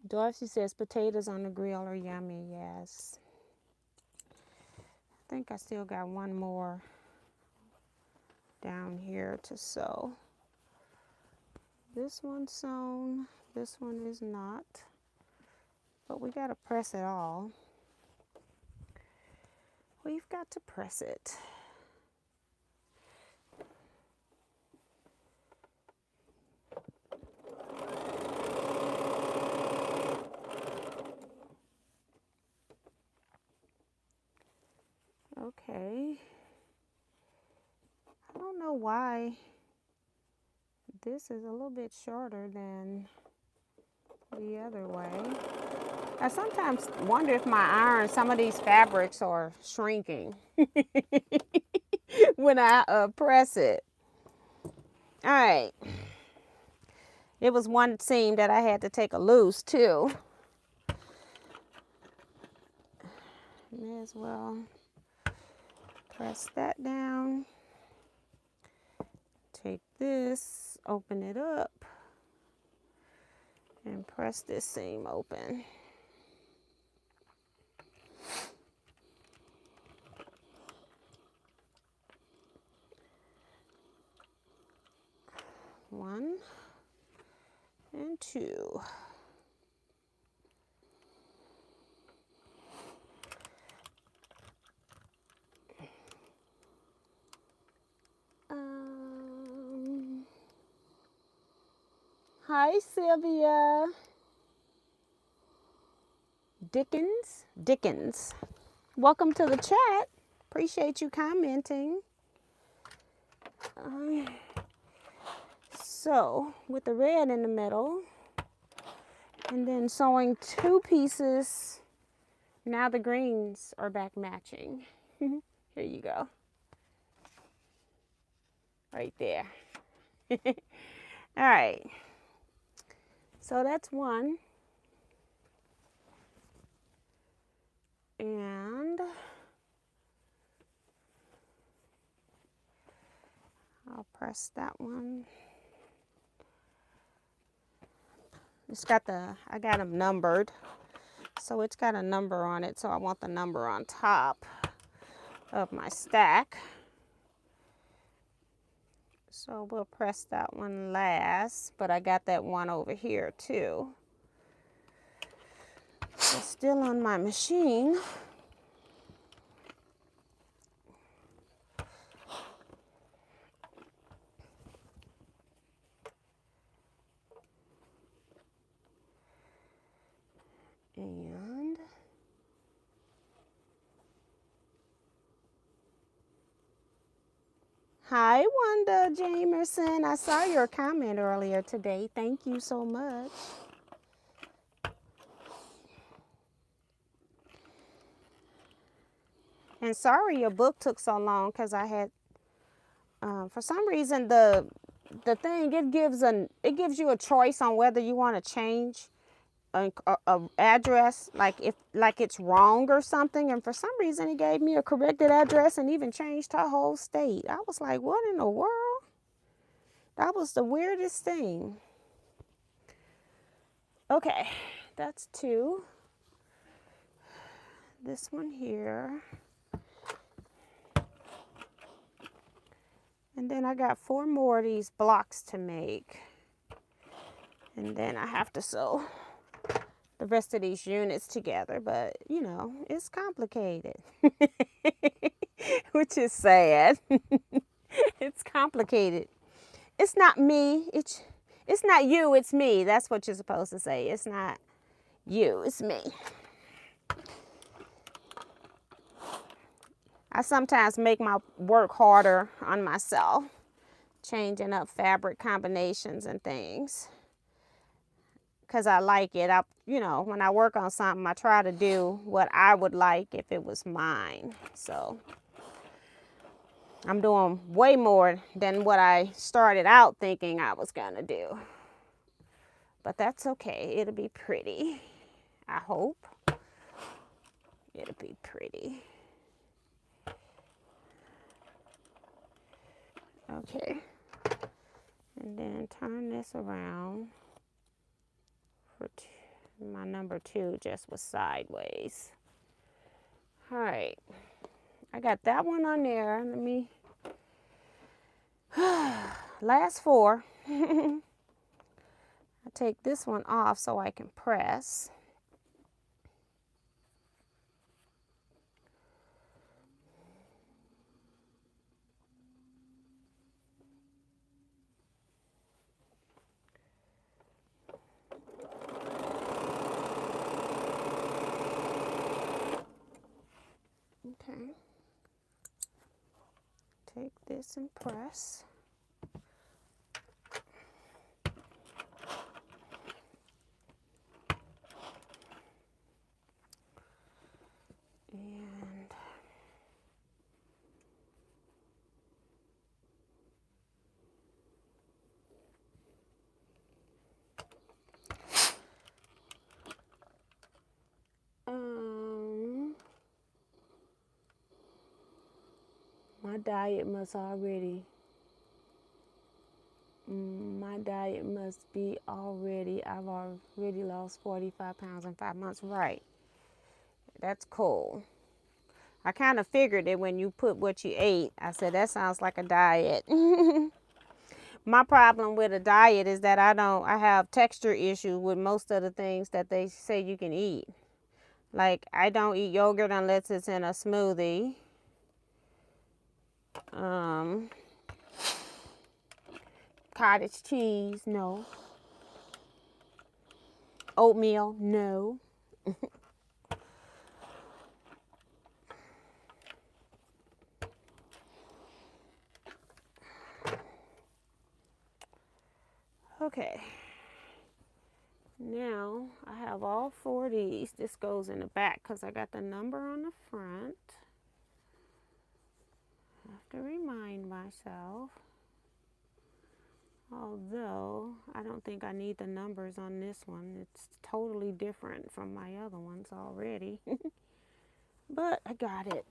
Dorothy says potatoes on the grill are yummy. Yes. I think I still got one more down here to sew. This one's sewn. This one is not. But we got to press it all. We've got to press it. Okay. I don't know why this is a little bit shorter than the other way. I sometimes wonder if my iron, some of these fabrics are shrinking when I press it. All right. It was one seam that I had to take a loose too. May as well press that down. Take this, open it up, and press this seam open. One and two. Hi, Sylvia. Dickens. Welcome to the chat. Appreciate you commenting. So, with the red in the middle, and then sewing 2 pieces. Now the greens are back matching. Here you go. Right there. All right. So that's one. And I'll press that one. I got them numbered. So it's got a number on it. So I want the number on top of my stack. So we'll press that one last, but I got that one over here too. It's still on my machine. And hi, Wanda Jamerson. I saw your comment earlier today. Thank you so much. And sorry your book took so long because I had, for some reason, the thing, it gives you a choice on whether you want to change a address, like it's wrong or something, and for some reason it gave me a corrected address and even changed her whole state. I was like, what in the world? That was the weirdest thing. Okay, that's 2. This one here. And then I got 4 more of these blocks to make. And then I have to sew the rest of these units together, but you know, it's complicated. Which is sad. It's complicated. It's not me. It's not you, it's me. That's what you're supposed to say. It's not you, it's me. I sometimes make my work harder on myself, changing up fabric combinations and things. Because I like it. You know, when I work on something, I try to do what I would like if it was mine. So I'm doing way more than what I started out thinking I was going to do. But that's okay. It'll be pretty. I hope. It'll be pretty. Okay. And then turn this around. For my number 2 just was sideways. All right, I got that one on there. Let me last 4. I take this one off so I can press. Okay. Take this and press. And My diet must be already, I've already lost 45 pounds in 5 months. Right. That's cool. I kind of figured it when you put what you ate. I said, that sounds like a diet. My problem with a diet is that I have texture issues with most of the things that they say you can eat. Like, I don't eat yogurt unless it's in a smoothie. Cottage cheese, no. Oatmeal, no. Okay. Now, I have all 4 of these. This goes in the back because I got the number on the front. I have to remind myself. Although, I don't think I need the numbers on this one. It's totally different from my other ones already. But I got it.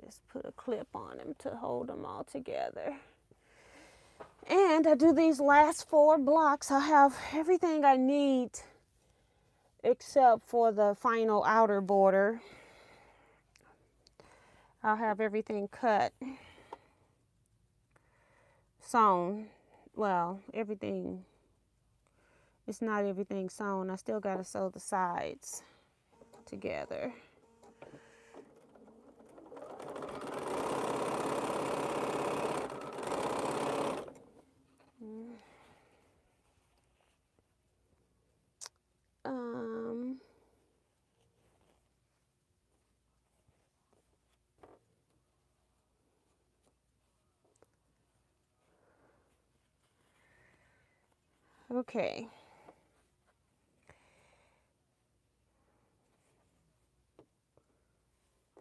Just put a clip on them to hold them all together. And I do these last 4 blocks. I have everything I need except for the final outer border. I'll have everything cut, sewn. Well, everything, it's not everything sewn. I still got to sew the sides together. Okay.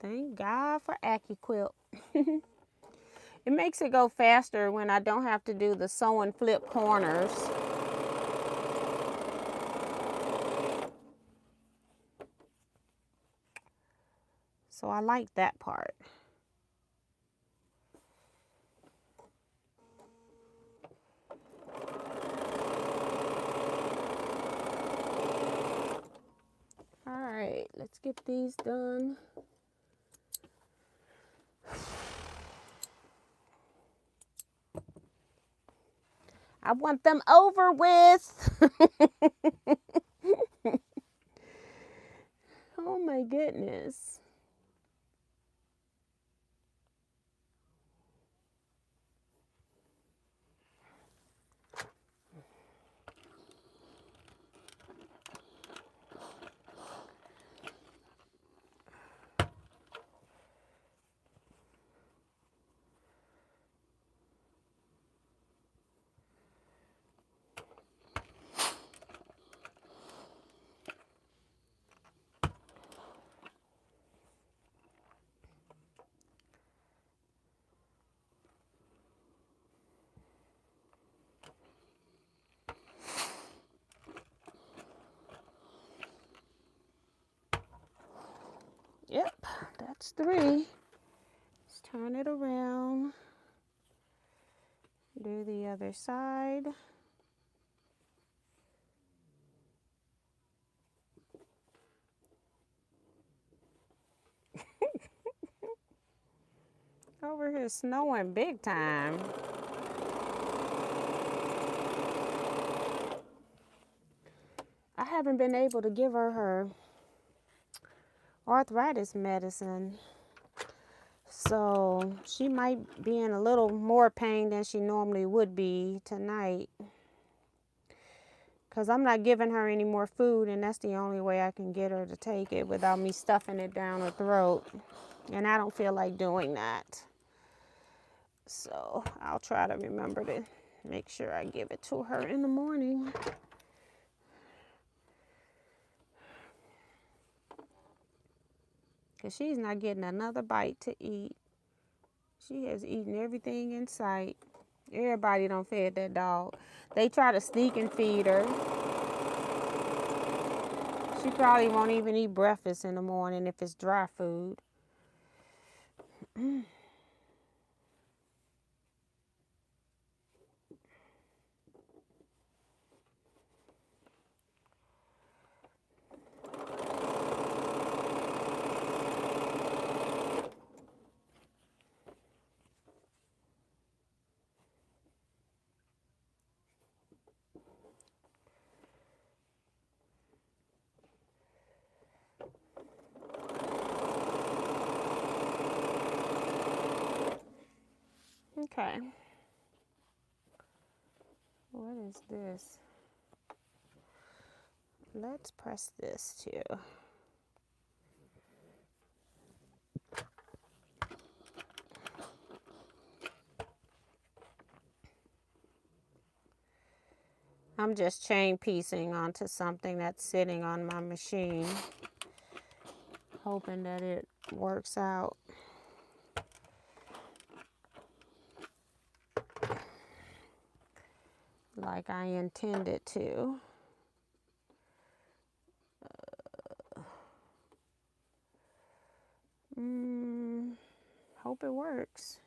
Thank God for Teaquilts. It makes it go faster when I don't have to do the sew and flip corners. So I like that part. All right, let's get these done. I want them over with. Oh my goodness. Yep, that's 3. Let's turn it around. Do the other side. Over here snowing big time. I haven't been able to give her arthritis medicine. So she might be in a little more pain than she normally would be tonight. Because I'm not giving her any more food, and that's the only way I can get her to take it without me stuffing it down her throat. And I don't feel like doing that. So I'll try to remember to make sure I give it to her in the morning. Because she's not getting another bite to eat. She has eaten everything in sight. Everybody done fed that dog. They try to sneak and feed her. She probably won't even eat breakfast in the morning if it's dry food. Okay. What is this? Let's press this too. I'm just chain piecing onto something that's sitting on my machine, hoping that it works out. Like I intended to. Hope it works.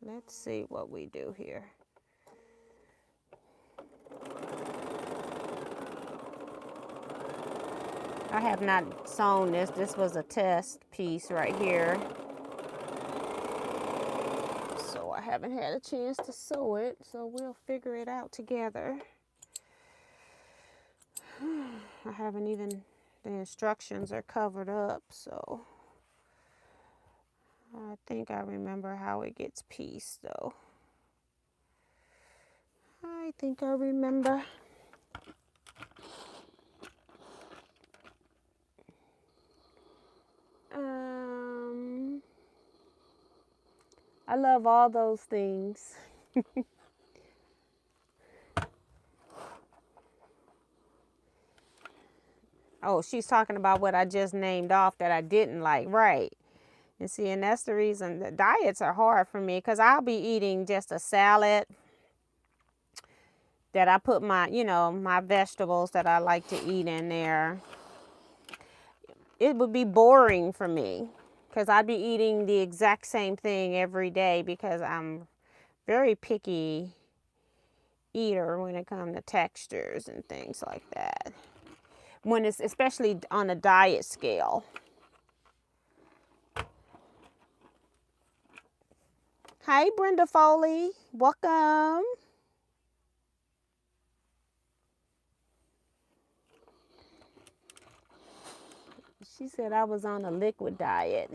Let's see what we do here. I have not sewn this. This was a test piece right here. So I haven't had a chance to sew it, so we'll figure it out together. I haven't even, the instructions are covered up, so I think I remember how it gets pieced though. I think I remember. I love all those things. Oh, she's talking about what I just named off that I didn't like, right? And see, and that's the reason that diets are hard for me, because I'll be eating just a salad that I put my, my vegetables that I like to eat in there. It would be boring for me because I'd be eating the exact same thing every day, because I'm very picky eater when it comes to textures and things like that. When it's especially on a diet scale. Hi, Brenda Foley. Welcome. She said I was on a liquid diet.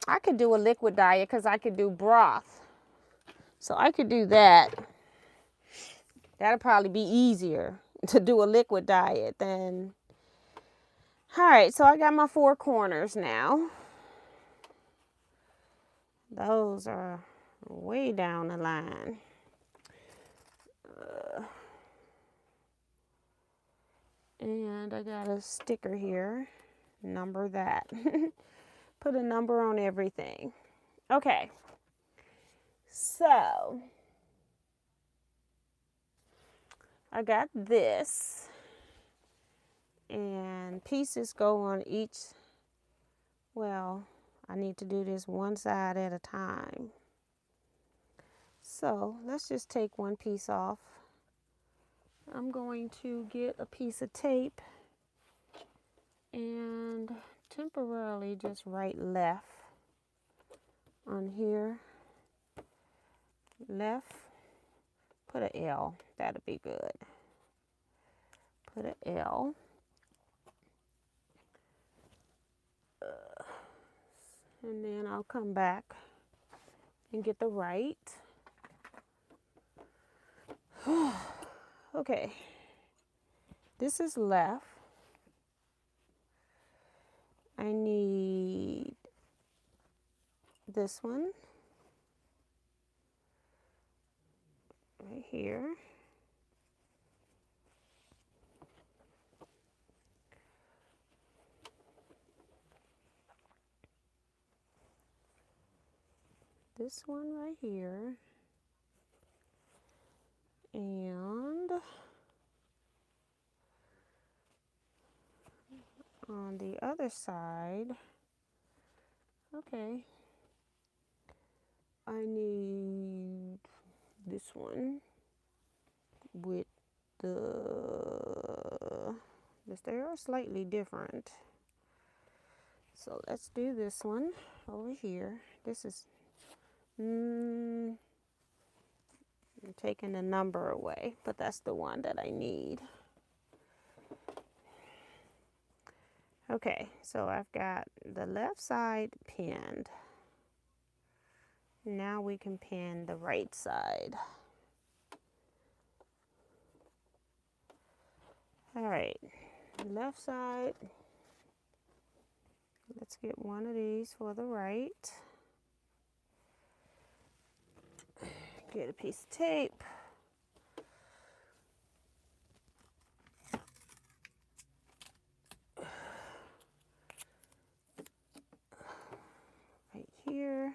I could do a liquid diet because I could do broth. So I could do that. That'll probably be easier to do a liquid diet than... All right, so I got my 4 corners now. Those are way down the line. And I got a sticker here. Number that. Put a number on everything. Okay. So I got this. And pieces go on each. Well, I need to do this one side at a time. So let's just take one piece off. I'm going to get a piece of tape and temporarily just write left on here. Left. Put an L. That'll be good. Put an L. And then I'll come back and get the right. Okay. This is left. I need this one right here. This one right here. And on the other side. Okay. I need this one with they are slightly different. So let's do this one over here. This is, I'm taking the number away, but that's the one that I need. Okay, so I've got the left side pinned. Now we can pin the right side. All right, left side. Let's get one of these for the right. Get a piece of tape. Right here.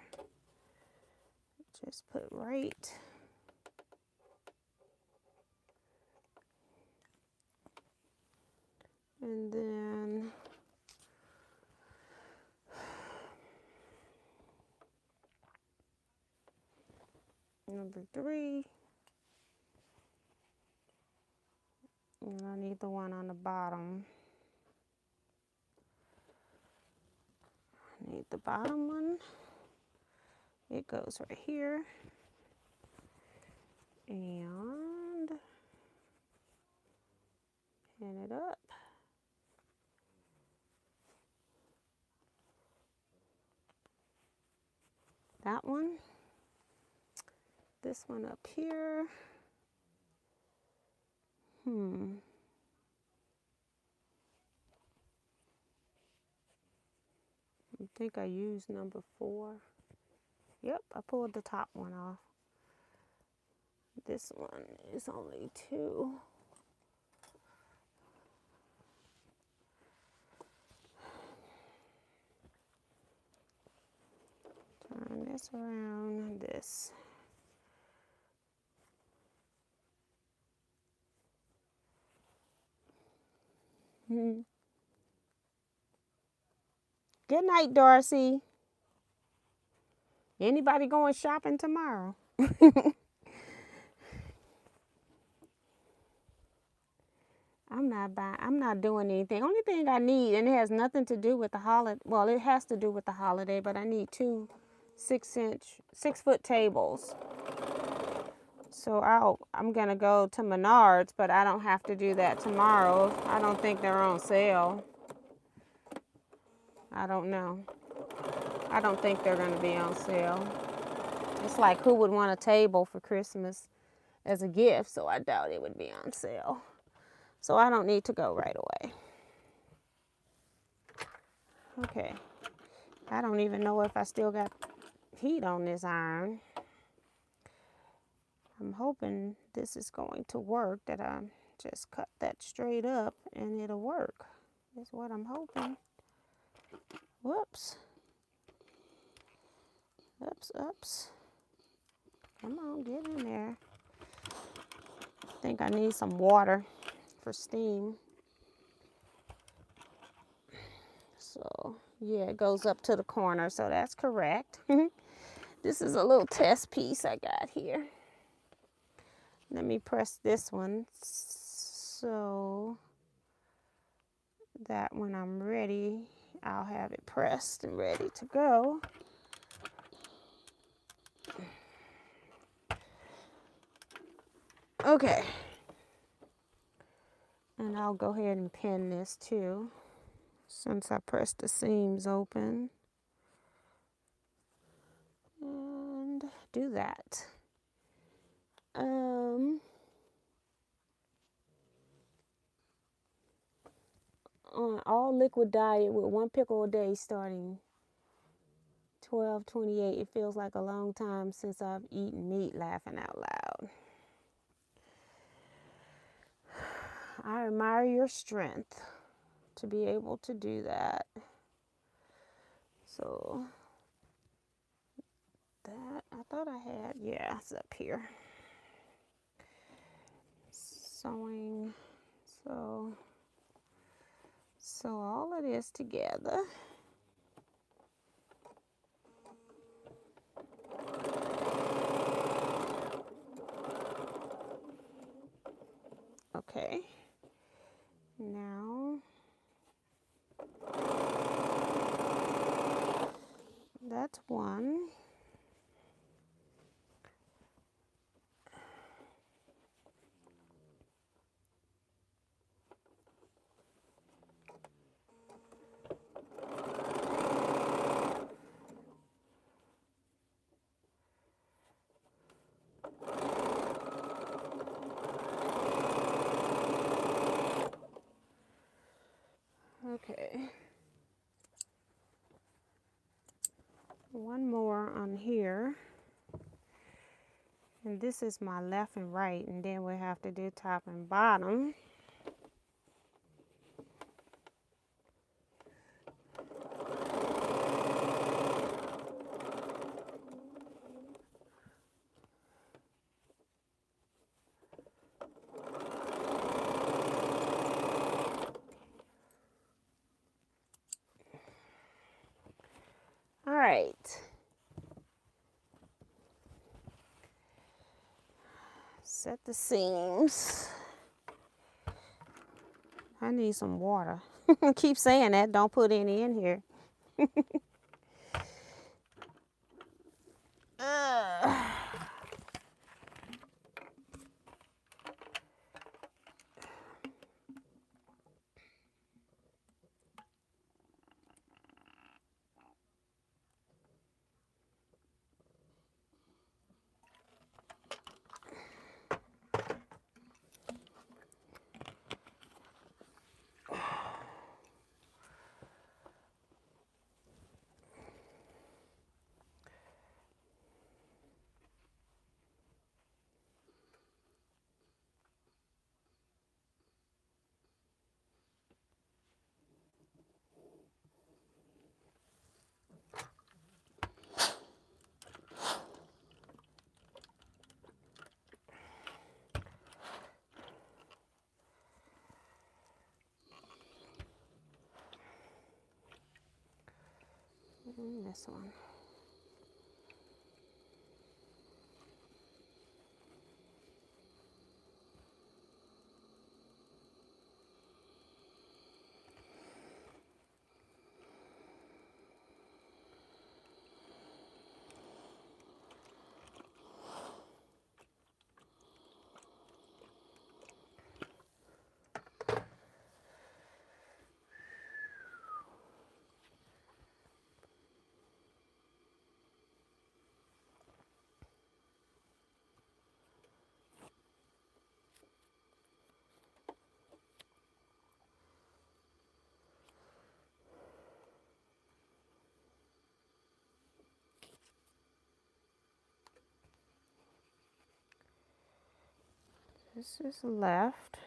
Just put right. And then number 3. And I need the one on the bottom. I need the bottom one. It goes right here. And pin it up. That one. This one up here. I think I used number 4. Yep, I pulled the top one off. This one is only 2. Turn this around, this. Good night, Darcy. Anybody going shopping tomorrow? I'm not doing anything. Only thing I need, and it has nothing to do with the holiday. Well, it has to do with the holiday, but I need 2 6-foot tables. So I'm gonna go to Menards, but I don't have to do that tomorrow. I don't think they're on sale. I don't know. I don't think they're gonna be on sale. It's like, who would want a table for Christmas as a gift? So I doubt it would be on sale. So I don't need to go right away. Okay. I don't even know if I still got heat on this iron. I'm hoping this is going to work, that I just cut that straight up and it'll work. That's what I'm hoping. Whoops. Oops. Come on, get in there. I think I need some water for steam. So, yeah, it goes up to the corner, so that's correct. This is a little test piece I got here. Let me press this one so that when I'm ready, I'll have it pressed and ready to go. Okay. And I'll go ahead and pin this too, since I pressed the seams open. And do that. On all liquid diet with 1 pickle a day starting 12/28. It feels like a long time since I've eaten meat, laughing out loud. I admire your strength to be able to do that. So that, I thought I had, yeah, it's up here. Sewing, so sew all of this together. Okay, now that's one. Okay, one more on here, and this is my left and right, and then we have to do top and bottom. All right. Set the seams. I need some water. Keep saying that, don't put any in here. This one. This is left.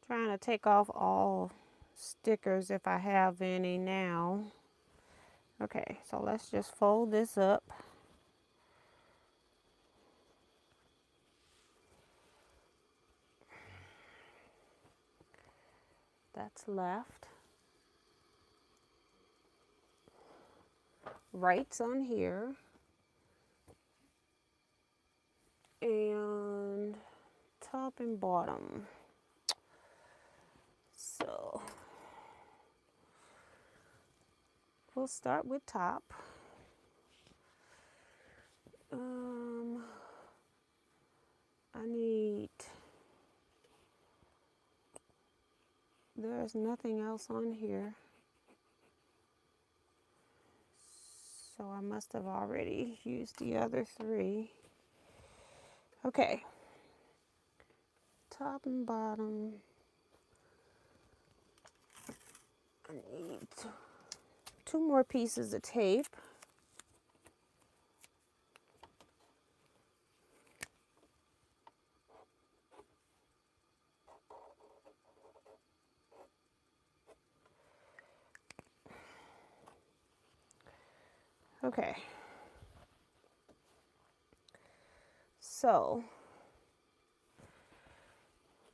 Trying to take off all stickers if I have any now. Okay, so let's just fold this up. That's left. Right's on here. And top and bottom. So we'll start with top. I need, there's nothing else on here. So I must have already used the other three. Okay. Top and bottom. I need two more pieces of tape. Okay. So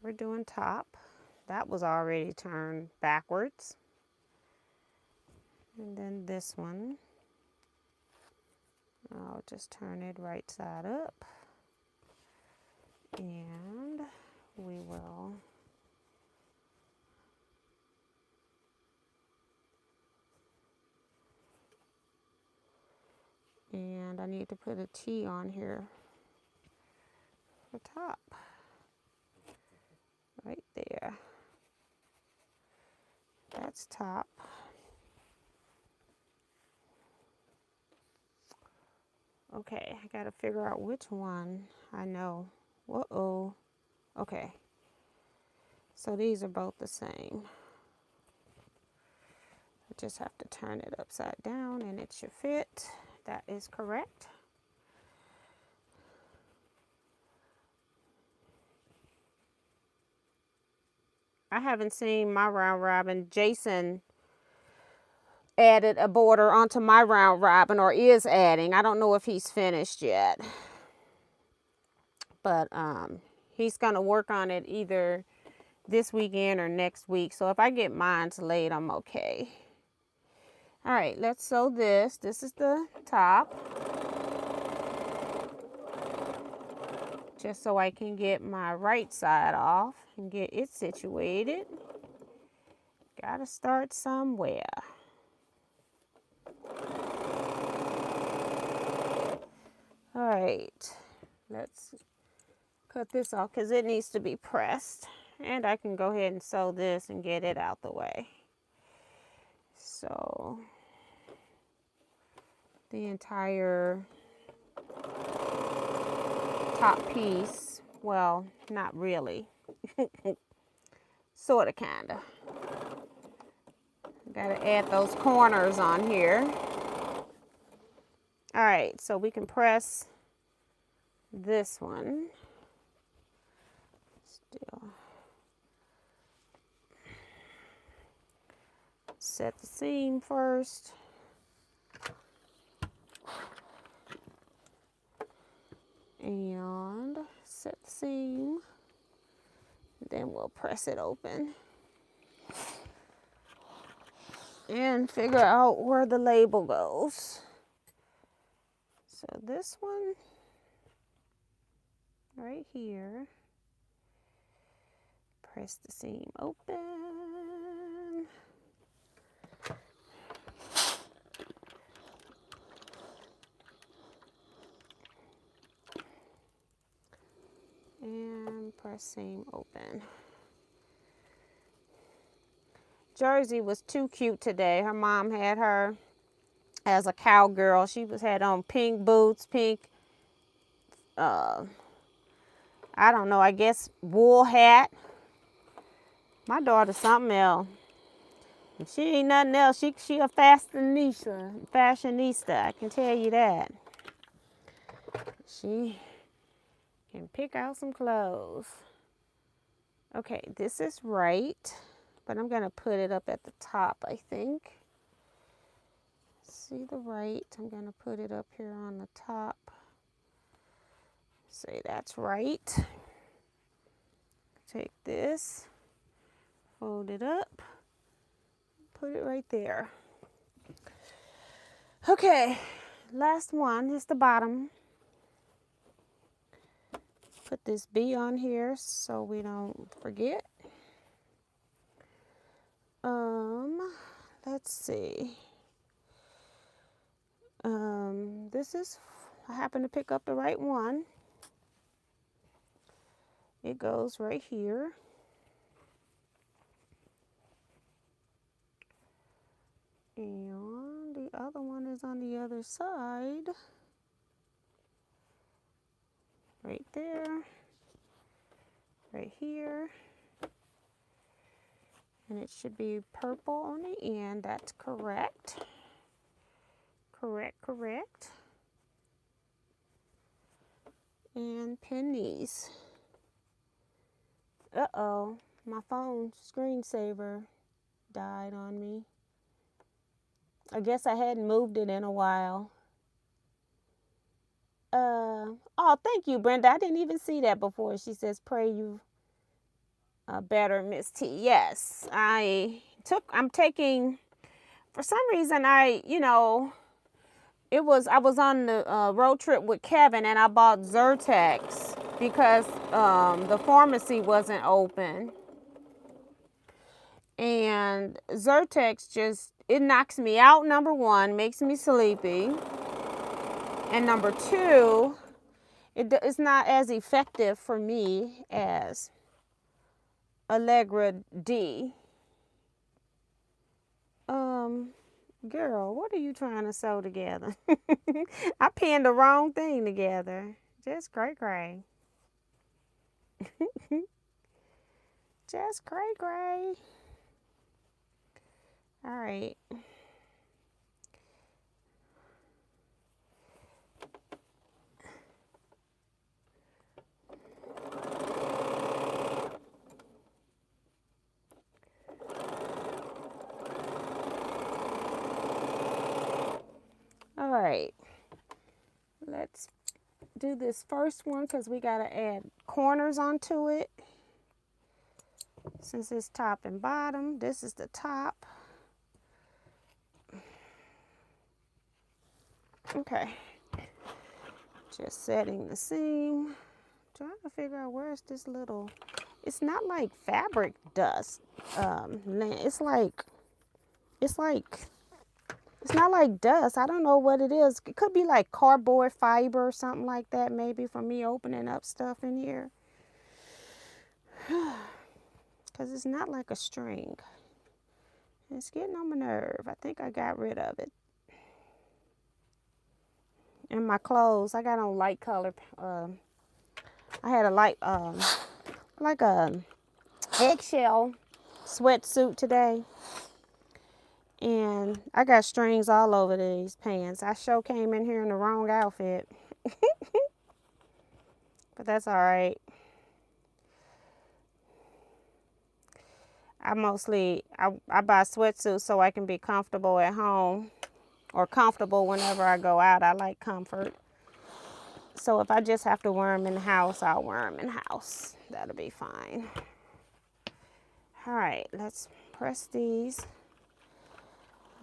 we're doing top. that was already turned backwards. And then this one, I'll just turn it right side up. And we will and I need to put a T on here for top. Right there. That's top. Okay, I gotta figure out which one I know. Uh-oh. Okay. So these are both the same. I just have to turn it upside down and it should fit. That is correct. I haven't seen my round robin. Jason added a border onto my round robin, or is adding. I don't know if he's finished yet. But he's gonna work on it either this weekend or next week. So if I get mine late, I'm okay. All right, let's sew this. This is the top. Just so I can get my right side off and get it situated. Gotta start somewhere. All right, let's cut this off because it needs to be pressed. And I can go ahead and sew this and get it out the way. So the entire top piece, well, not really. Sort of, kind of. Gotta add those corners on here. All right, so we can press this one. Still. Set the seam first. And set the seam. Then we'll press it open. And figure out where the label goes. So this one right here. Press the seam open. And press seam open. Jersey was too cute today. Her mom had her as a cowgirl. She had on pink boots, pink, I don't know, I guess wool hat. My daughter's something else. If she ain't nothing else, she a fashionista, I can tell you that. She can pick out some clothes. Okay, this is right, but I'm gonna put it up at the top, I think. See the right, I'm gonna put it up here on the top. Say that's right. Take this, fold it up, put it right there. Okay, last one is the bottom. Put this B on here so we don't forget. Let's see. This is, I happen to pick up the right one. It goes right here. And the other one is on the other side. Right there. Right here. And it should be purple on the end. That's correct. Correct. And pin these. Uh-oh, my phone screensaver died on me. I guess I hadn't moved it in a while. Oh, thank you, Brenda. I didn't even see that before. She says, pray you better, Miss T. Yes, I'm taking, for some reason, I was on the road trip with Kevin, and I bought Zyrtex because the pharmacy wasn't open. And Zyrtex it knocks me out, number one, makes me sleepy. And number two, it's not as effective for me as Allegra D. Girl, what are you trying to sew together? I pinned the wrong thing together. Just cray. Just cray. All right. All right. Let's do this first one because we got to add corners onto it. Since it's top and bottom, this is the top. Okay. Just setting the seam. Trying to figure out where's this little, it's not like fabric dust. It's not like dust. I don't know what it is. It could be like cardboard fiber or something like that, maybe, for me opening up stuff in here. Because it's not like a string. It's getting on my nerve. I think I got rid of it. And my clothes, I got on light color. I had a light, like a eggshell sweatsuit today. And I got strings all over these pants. I sure came in here in the wrong outfit. But that's all right. I buy sweatsuits so I can be comfortable at home or comfortable whenever I go out. I like comfort. So if I just have to wear them in the house, I'll wear them in the house. That'll be fine. All right, let's press these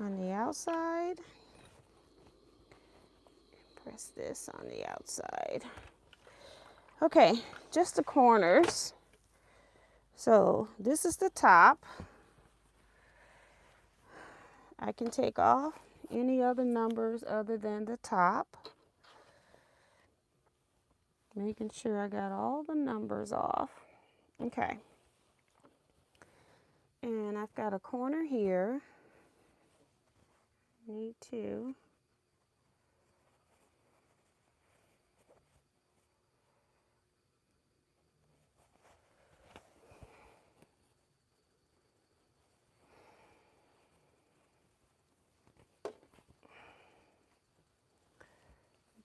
on the outside. Press this on the outside. Okay, just the corners. So this is the top. I can take off any other numbers other than the top. Making sure I got all the numbers off. Okay. And I've got a corner here. Need two.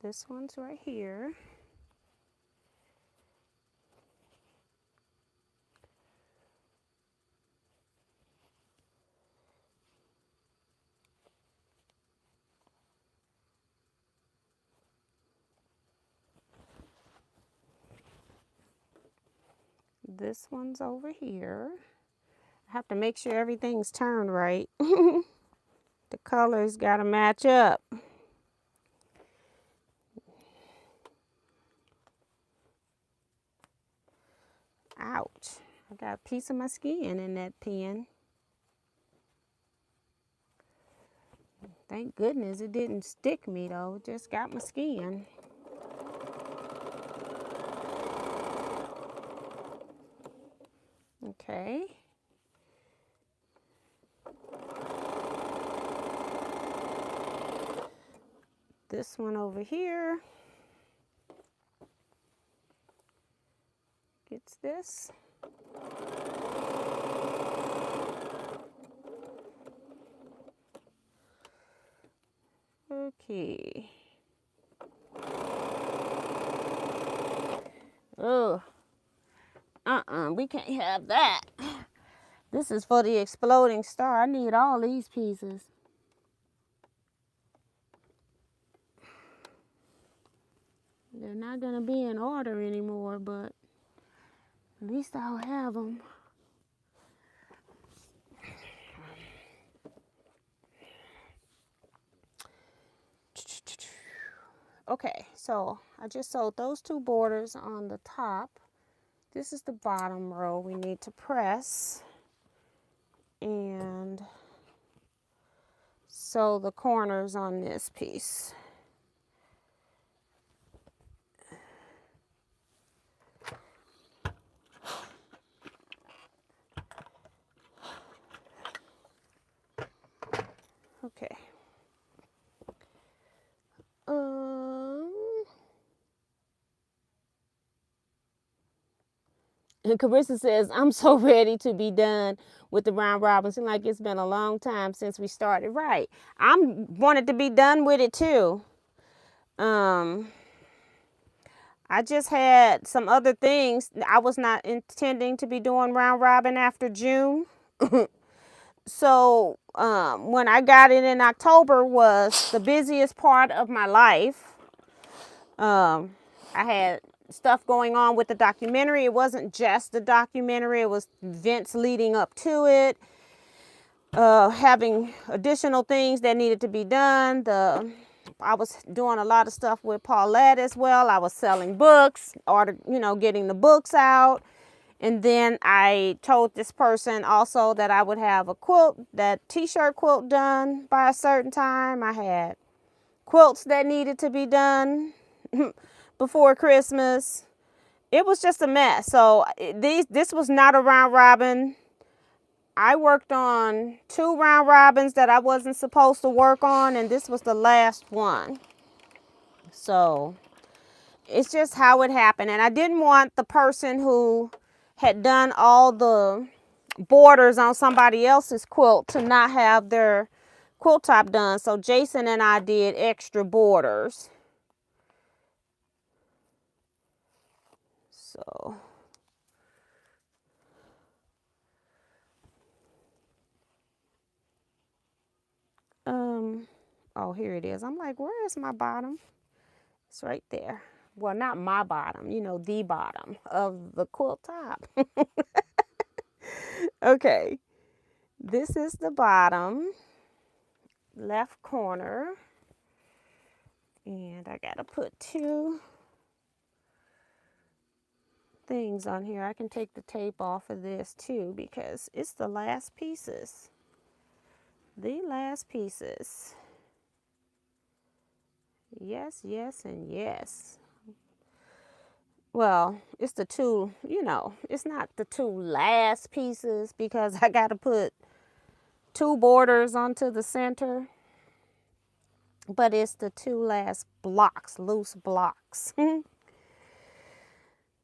This one's right here. This one's over here. I have to make sure everything's turned right. The colors gotta match up. Ouch. I got a piece of my skin in that pen. Thank goodness it didn't stick me though. It just got my skin. Okay. This one over here gets this. Okay. Oh. We can't have that. This is for the exploding star. I need all these pieces. They're not going to be in order anymore, but at least I'll have them. Okay, so I just sewed those 2 borders on the top. This is the bottom row we need to press and sew the corners on this piece. Okay. And Carissa says, I'm so ready to be done with the round robin. Seems like it's been a long time since we started. Right. I wanted to be done with it too. I just had some other things. I was not intending to be doing round robin after June. So when I got it in October was the busiest part of my life. I had stuff going on with the documentary. It wasn't just the documentary. It was events leading up to it. Having additional things that needed to be done. I was doing a lot of stuff with Paulette as well. I was selling books, getting the books out. And then I told this person also that I would have a quilt, that t-shirt quilt done by a certain time. I had quilts that needed to be done before Christmas. It was just a mess. So this was not a round robin. I worked on 2 round robins that I wasn't supposed to work on, and this was the last one. So it's just how it happened. And I didn't want the person who had done all the borders on somebody else's quilt to not have their quilt top done. So Jason and I did extra borders. So oh, here it is. I'm like, where is my bottom? It's right there. Well, not my bottom, the bottom of the quilt top. Okay, this is the bottom left corner, and I gotta put 2 things on here. I can take the tape off of this too because it's the last pieces. The last pieces. Yes, yes, and yes. Well, it's the 2, it's not the 2 last pieces because I got to put 2 borders onto the center. But it's the 2 last blocks, loose blocks.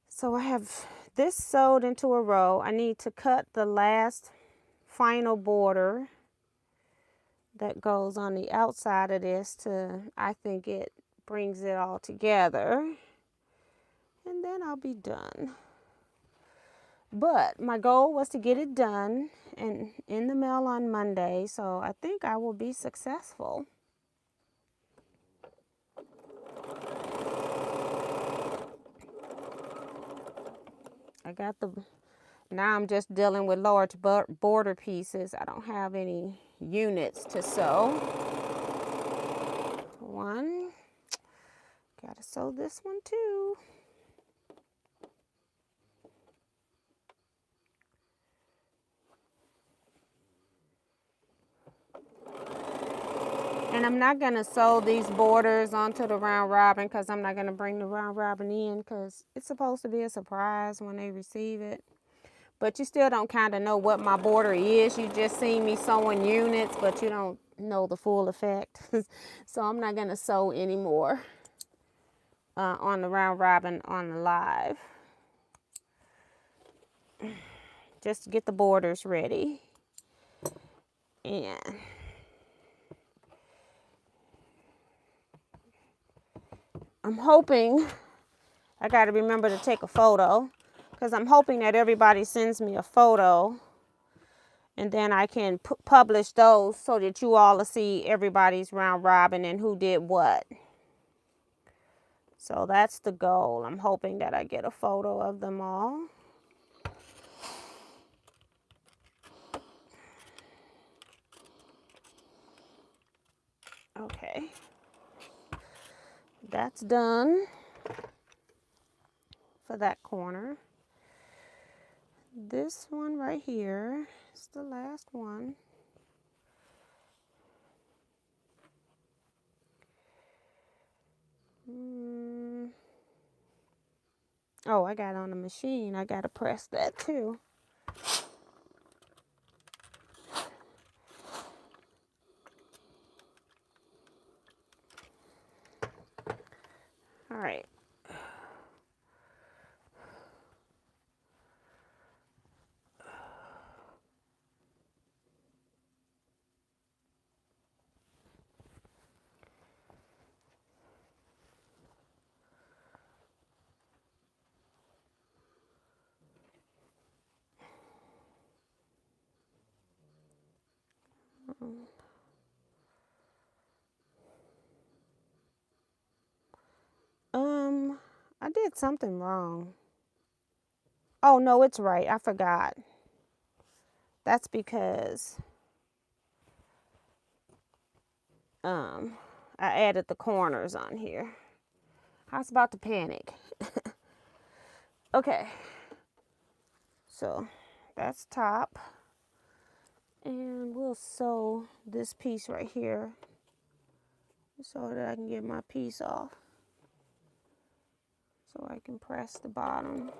So I have this sewed into a row. I need to cut the last final border that goes on the outside of this I think it brings it all together. And then I'll be done. But my goal was to get it done and in the mail on Monday, so I think I will be successful. Now I'm just dealing with large border pieces. I don't have any units to sew. 1. Gotta sew this one too. And I'm not going to sew these borders onto the round robin because I'm not going to bring the round robin in because it's supposed to be a surprise when they receive it. But you still don't kind of know what my border is. You just see me sewing units, but you don't know the full effect. So I'm not going to sew anymore on the round robin on the live. Just to get the borders ready. And I'm hoping, I got to remember to take a photo because I'm hoping that everybody sends me a photo and then I can publish those so that you all will see everybody's round robin and who did what. So that's the goal. I'm hoping that I get a photo of them all. Okay. that's done for that corner. This one right here is the last one. Oh, I got on the machine. I got to press that too. All right. I did something wrong. Oh, no, it's right. I forgot. That's because I added the corners on here. I was about to panic. Okay. So that's top. And we'll sew this piece right here so that I can get my piece off. So I can press the bottom.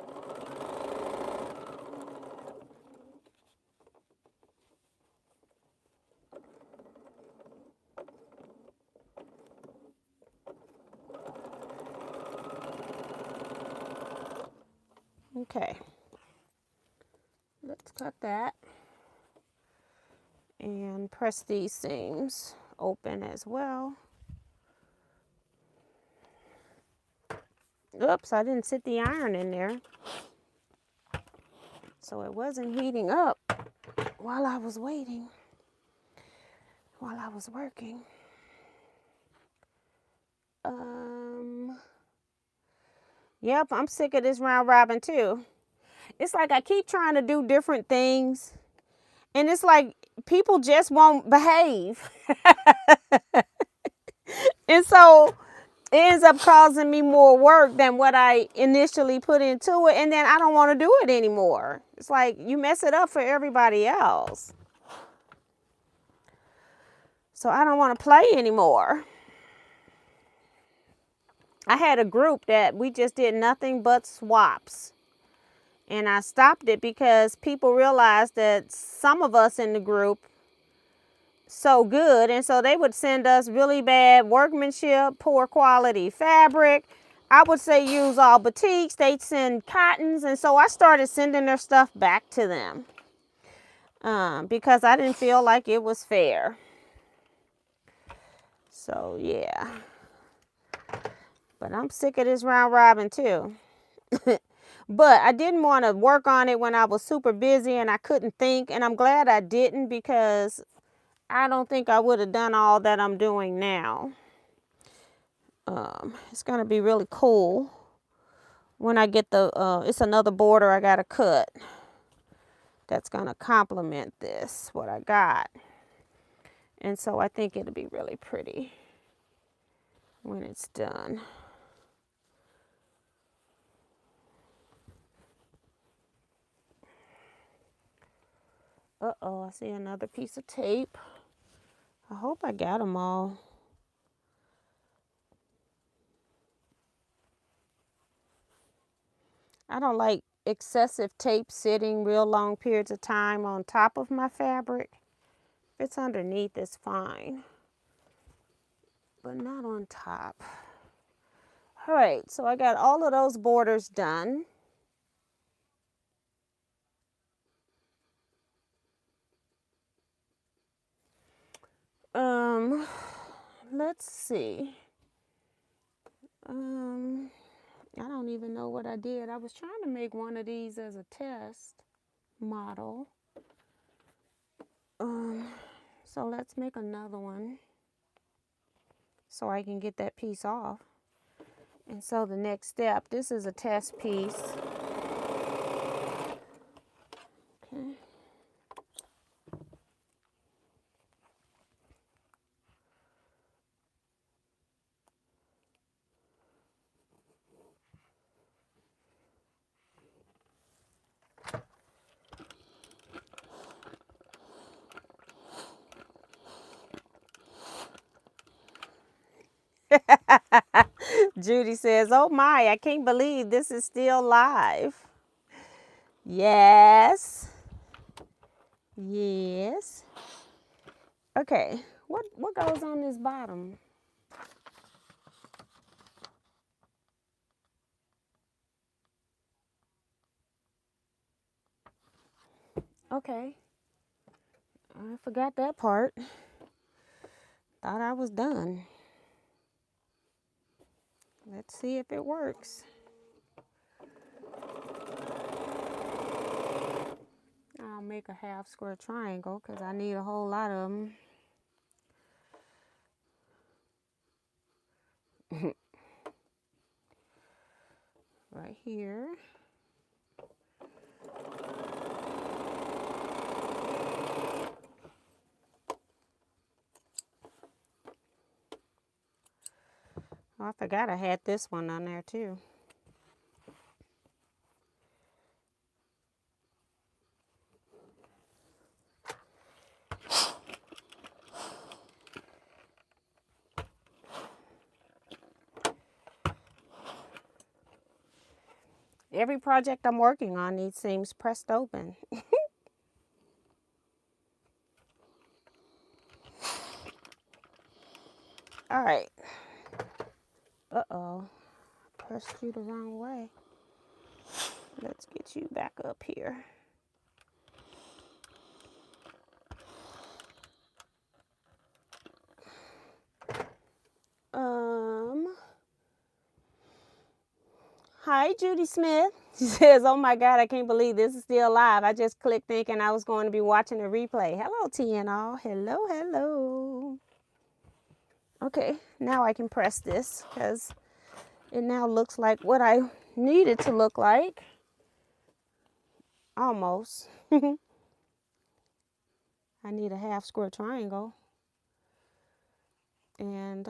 Okay. Let's cut that. And press these seams open as well. Oops, I didn't sit the iron in there. So it wasn't heating up while I was waiting, while I was working. Yep, I'm sick of this round robin too. It's like I keep trying to do different things, and it's like people just won't behave. And so it ends up causing me more work than what I initially put into it, and then I don't want to do it anymore. It's like you mess it up for everybody else. So I don't want to play anymore. I had a group that we just did nothing but swaps. And I stopped it because people realized that some of us in the group so good, and so they would send us really bad workmanship, poor quality fabric. I would say use all batiks. They'd send cottons, and so I started sending their stuff back to them because I didn't feel like it was fair. So yeah, but I'm sick of this round robin too. But I didn't want to work on it when I was super busy and I couldn't think, and I'm glad I didn't because I don't think I would have done all that I'm doing now. It's going to be really cool when I get the, it's another border I got to cut that's going to complement this, what I got. And so I think it'll be really pretty when it's done. Uh-oh, I see another piece of tape. I hope I got them all. I don't like excessive tape sitting real long periods of time on top of my fabric. If it's underneath, it's fine, but not on top. All right, so I got all of those borders done. Let's see. I don't even know what I did. I was trying to make one of these as a test model. So let's make another one so I can get that piece off. And so the next step, this is a test piece. Okay. Judy says, oh my, I can't believe this is still live. Yes. Yes. Okay, what goes on this bottom? Okay. I forgot that part. Thought I was done. Let's see if it works. I'll make a half square triangle because I need a whole lot of them. Right here. Oh, I forgot I had this one on there too. Every project I'm working on needs seams pressed open. All right. Uh-oh. Pressed you the wrong way. Let's get you back up here. Hi, Judy Smith. She says, oh my God, I can't believe this is still live. I just clicked thinking I was going to be watching the replay. Hello, T and all. Hello, hello. Okay, now I can press this because it now looks like what I need it to look like. Almost. I need a half square triangle. And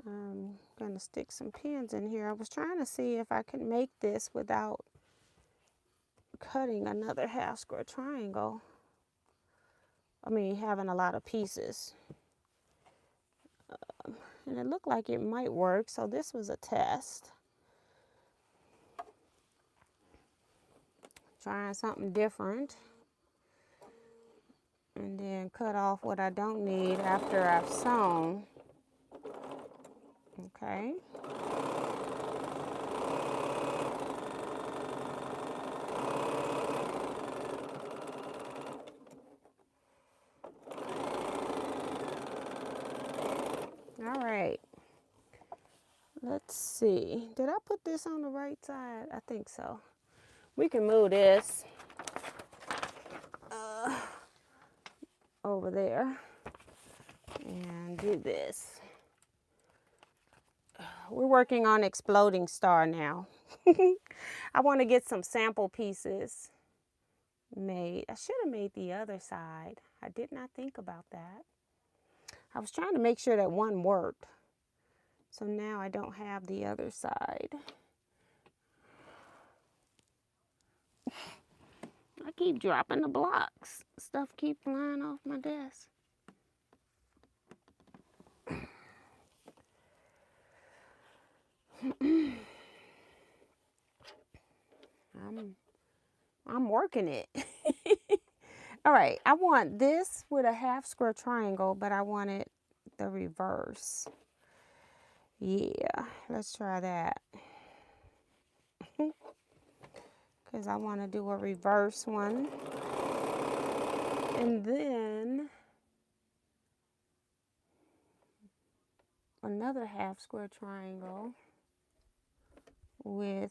I'm going to stick some pins in here. I was trying to see if I could make this without cutting another half square triangle. I mean, having a lot of pieces. And it looked like it might work, so this was a test. Trying something different. And then cut off what I don't need after I've sewn. Okay. All right. Let's see. Did I put this on the right side? I think so. We can move this over there and do this. We're working on Exploding Star now. I want to get some sample pieces made. I should have made the other side. I did not think about that. I was trying to make sure that one worked. So now I don't have the other side. I keep dropping the blocks. Stuff keep flying off my desk. I'm working it. All right, I want this with a half square triangle, but I want it the reverse. Yeah, let's try that. Because I want to do a reverse one. And then another half square triangle with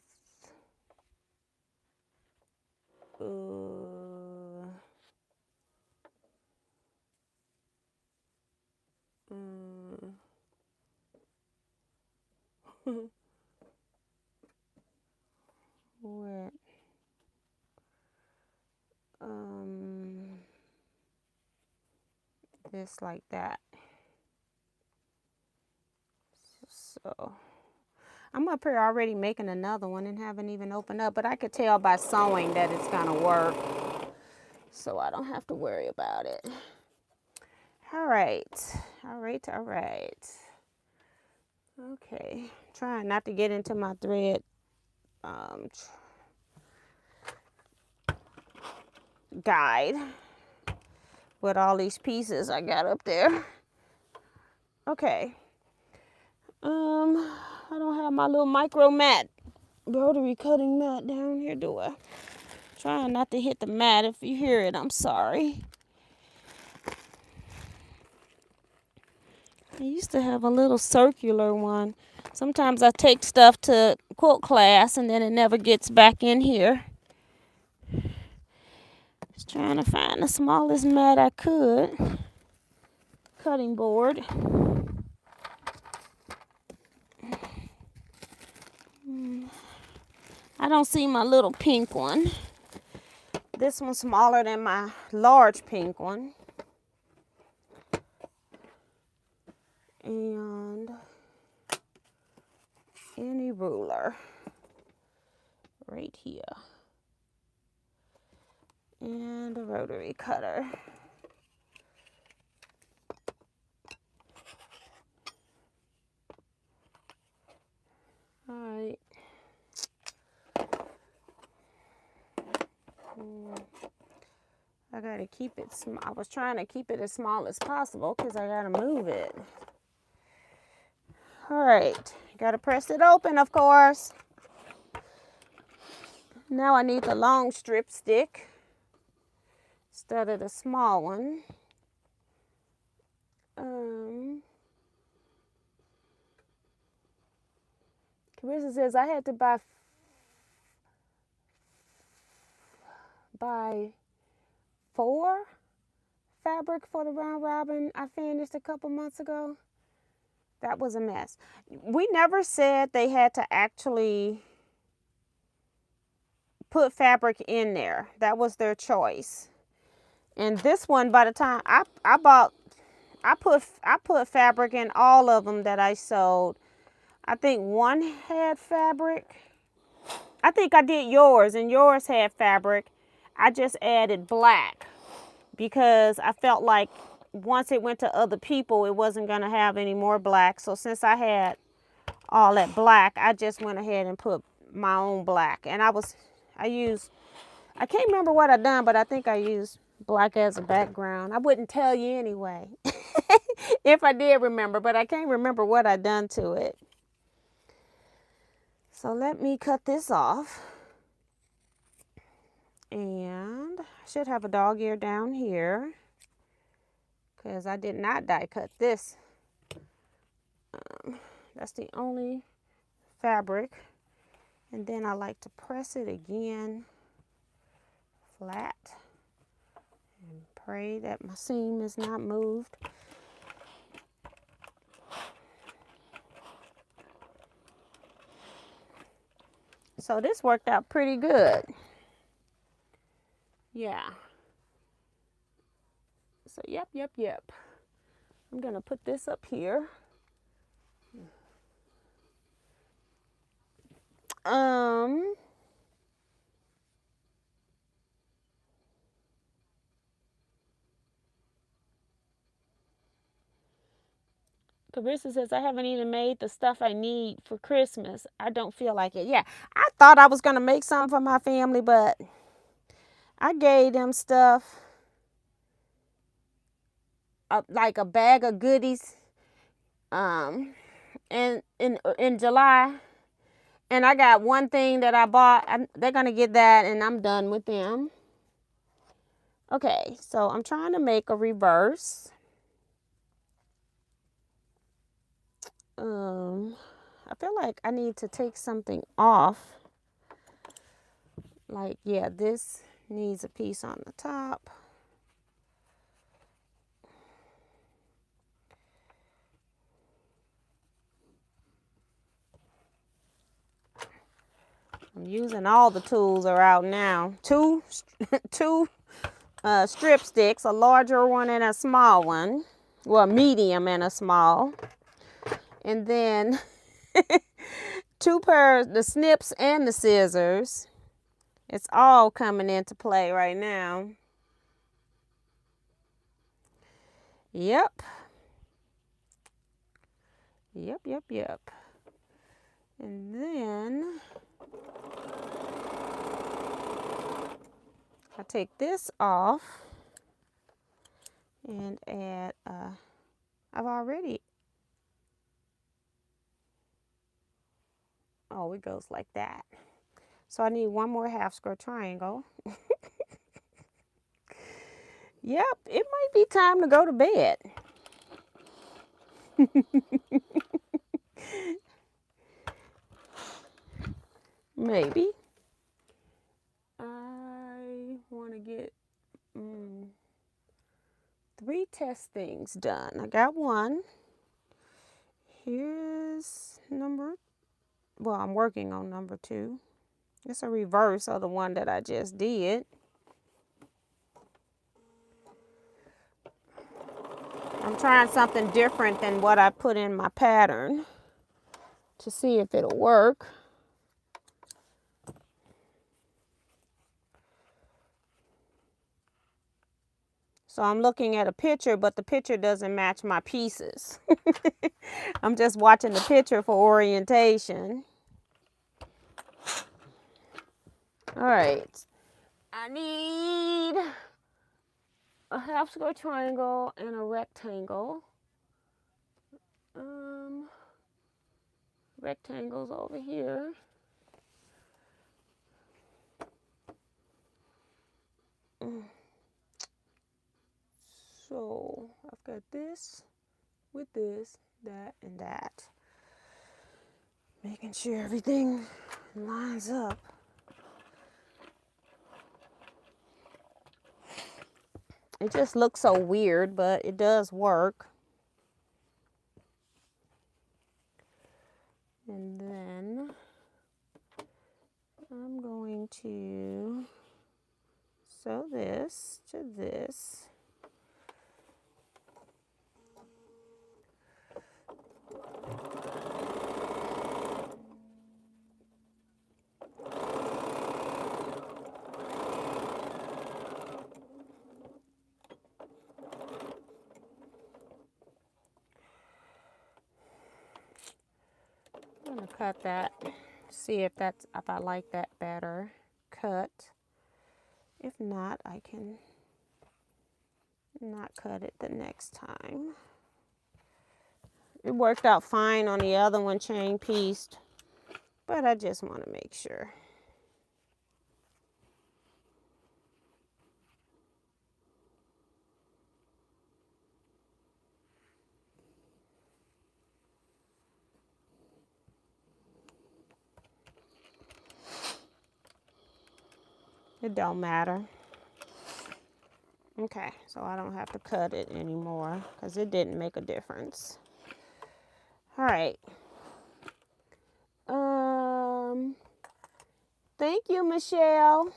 with this like that. So I'm up here already making another one and haven't even opened up, but I could tell by sewing that it's gonna work, so I don't have to worry about it. All right. All right. All right. Okay. Trying not to get into my thread guide with all these pieces I got up there. Okay. I don't have my little micro mat, rotary cutting mat down here, do I? Trying not to hit the mat. If you hear it, I'm sorry. I used to have a little circular one. Sometimes I take stuff to quilt class and then it never gets back in here. Just trying to find the smallest mat I could. Cutting board. I don't see my little pink one. This one's smaller than my large pink one. And any ruler right here. And a rotary cutter. All right. I gotta keep it small. I was trying to keep it as small as possible because I gotta move it. All right, gotta press it open, of course. Now I need the long strip stick instead of the small one. Carissa says I had to buy 4 fabric for the round robin I finished a couple months ago. That was a mess. We never said they had to actually put fabric in there. That was their choice. And this one, by the time I put fabric in all of them that I sewed. I think one had fabric. I think I did yours, and yours had fabric. I just added black because I felt like once it went to other people, it wasn't going to have any more black. So since I had all that black, I just went ahead and put my own black. And I can't remember what I done, but I think I used black as a background. I wouldn't tell you anyway if I did remember, but I can't remember what I done to it. So let me cut this off. And I should have a dog ear down here because I did not die cut this. That's the only fabric. And then I like to press it again flat and pray that my seam is not moved. So this worked out pretty good. Yeah. So yep. I'm gonna put this up here. Carissa says, I haven't even made the stuff I need for Christmas. I don't feel like it. Yeah, I thought I was going to make something for my family, but I gave them stuff, like a bag of goodies in July. And I got one thing that I bought. They're going to get that, and I'm done with them. Okay, so I'm trying to make a reverse. I feel like I need to take something off. Like, yeah, this needs a piece on the top. I'm using all the tools are out now. Two strip sticks, a larger one and a small one. Well, a medium and a small. And then 2 pairs, the snips and the scissors. It's all coming into play right now. Yep. Yep. And then I take this off and add, I've already, oh, it goes like that. So I need one more half square triangle. Yep, it might be time to go to bed. Maybe. I want to get 3 test things done. I got one. Here's I'm working on number 2. It's a reverse of the one that I just did. I'm trying something different than what I put in my pattern to see if it'll work. So I'm looking at a picture, but the picture doesn't match my pieces. I'm just watching the picture for orientation. All right. I need a half square triangle and a rectangle. Rectangles over here. So I've got this with this, that, and that. Making sure everything lines up. It just looks so weird, but it does work. And then I'm going to sew this to this. I'm going to cut that, see if I like that better cut. If not, I can not cut it the next time. It worked out fine on the other one, chain pieced, but I just want to make sure. It don't matter. Okay, so I don't have to cut it anymore because it didn't make a difference. All right. Thank you, Michelle.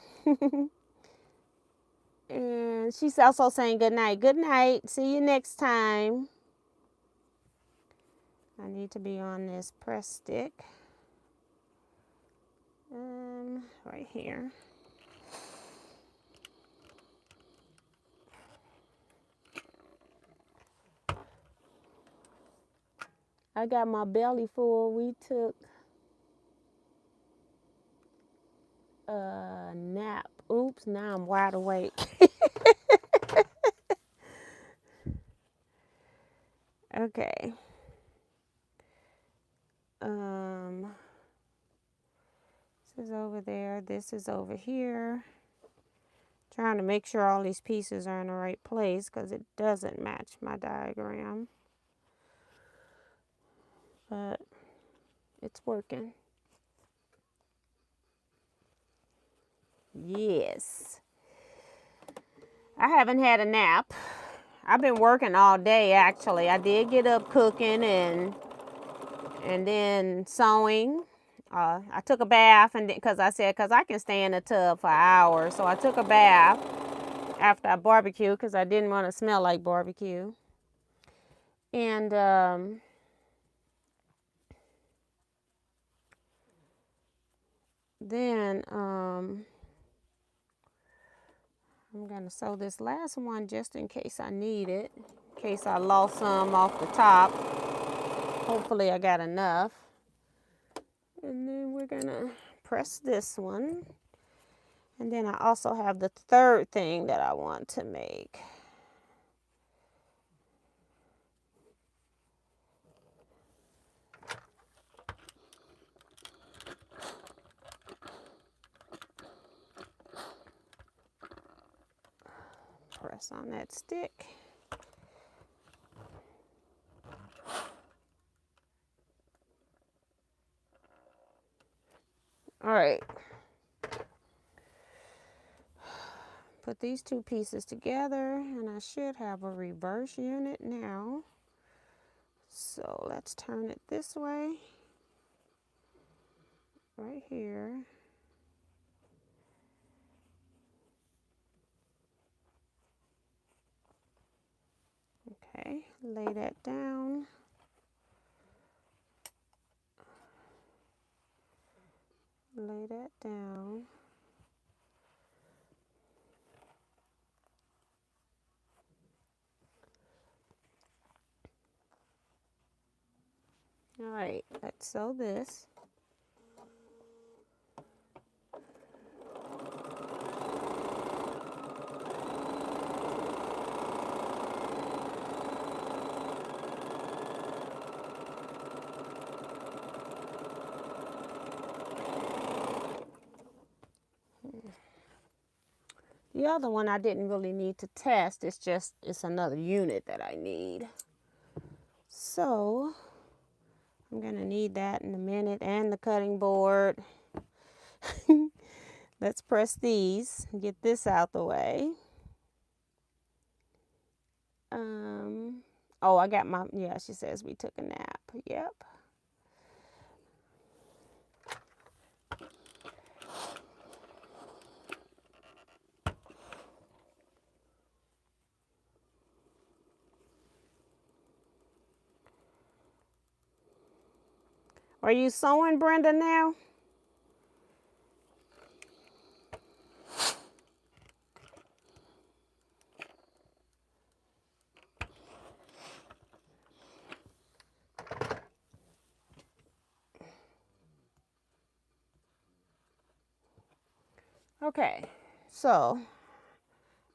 And she's also saying good night. Good night. See you next time. I need to be on this press stick. Right here. I got my belly full. We took a nap. Oops, now I'm wide awake. Okay. This is over there. This is over here. Trying to make sure all these pieces are in the right place because it doesn't match my diagram. But it's working. Yes. I haven't had a nap. I've been working all day actually. I did get up cooking and then sewing. I took a bath and because I can stay in the tub for hours. So I took a bath after I barbecued because I didn't want to smell like barbecue. And then I'm going to sew this last one just in case I need it. in case I lost some off the top. Hopefully I got enough. And then we're gonna press this one. And then I also have the third thing that I want to make. Press on that stick. All right. Put these two pieces together and I should have a reverse unit now. So let's turn it this way. Right here. Okay, lay that down. Lay that down. All right, let's sew this. The other one I didn't really need to test. It's another unit that I need. So I'm gonna need that in a minute and the cutting board. Let's press these and get this out the way. Oh, I got my, yeah, she says we took a nap. Yep. Are you sewing, Brenda, now? Okay, so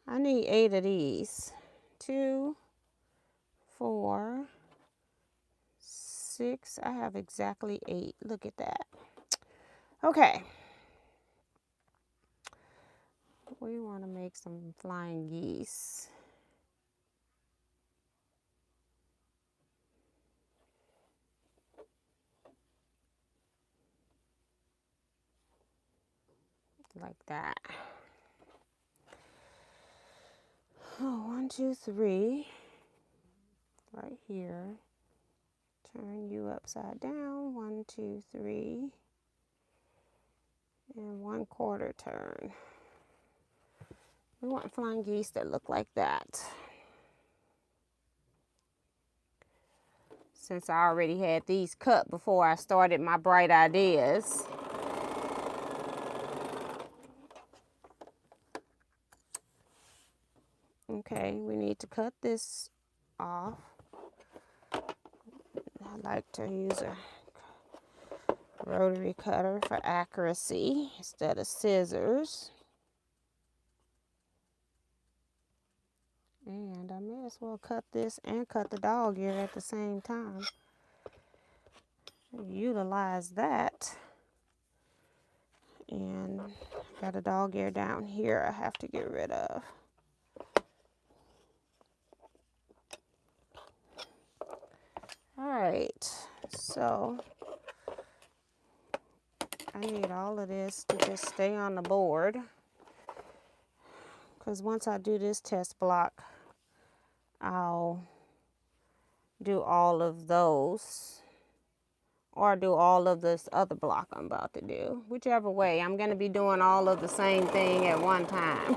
I need 8 of these. 2, 4, 6. I have exactly 8. Look at that. Okay. We want to make some flying geese. Like that. Oh, 1, 2, 3. Right here. Turn you upside down. 1, 2, 3. And 1/4 turn. We want flying geese that look like that. Since I already had these cut before I started my bright ideas. Okay, we need to cut this off. I like to use a rotary cutter for accuracy instead of scissors. And I may as well cut this and cut the dog ear at the same time. Utilize that. And got a dog ear down here I have to get rid of. All right, so I need all of this to just stay on the board, because once I do this test block, I'll do all of those, or do all of this other block I'm about to do. Whichever way, I'm going to be doing all of the same thing at one time.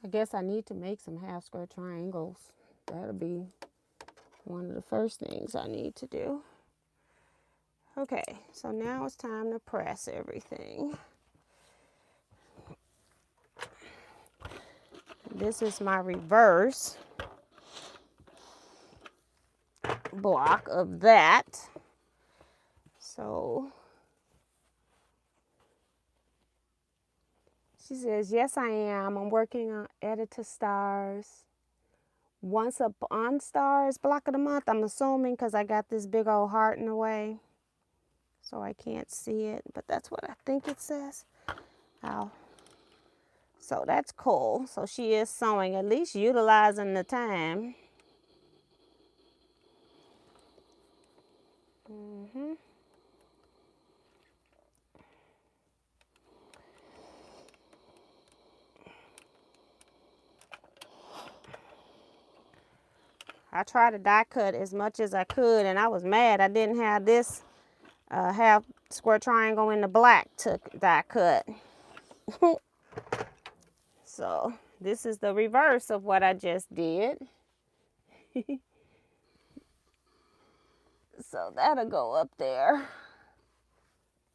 I guess I need to make some half square triangles. That'll be one of the first things I need to do. Okay, so now it's time to press everything. This is my reverse block of that. So she says, yes, I am. I'm working on Editor Stars. Once upon Stars block of the month, I'm assuming, because I got this big old heart in the way. So I can't see it, but that's what I think it says. Ow. So that's cool. So she is sewing, at least utilizing the time. I tried to die cut as much as I could, and I was mad I didn't have this half square triangle in the black to die cut. So this is the reverse of what I just did. So that'll go up there.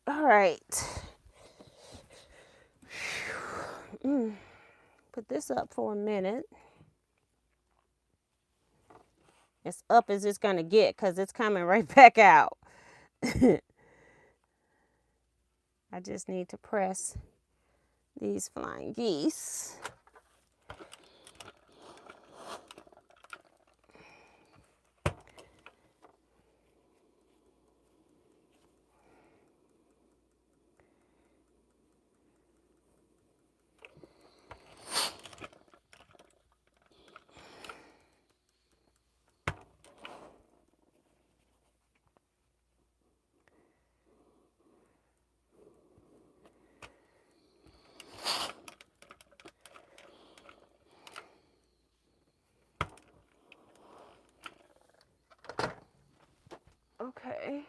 All right. Put this up for a minute. As up as it's gonna get, because it's coming right back out. I just need to press these flying geese. Okay.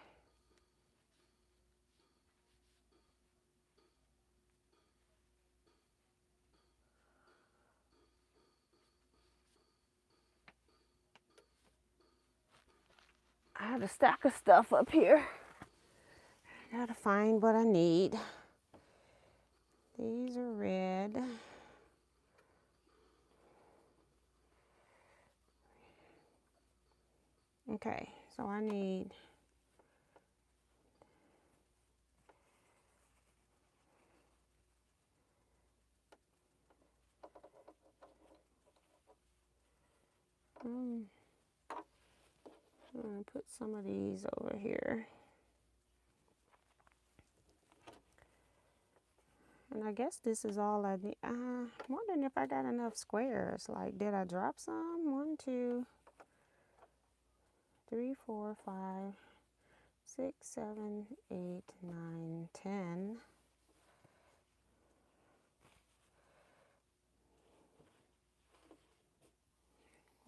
I have a stack of stuff up here. Gotta find what I need. These are red. Okay, so I need I'm gonna put some of these over here. And I guess this is all I need. I'm wondering if I got enough squares. Like, did I drop some? 1, 2, 3, 4, 5, 6, 7, 8, 9, 10.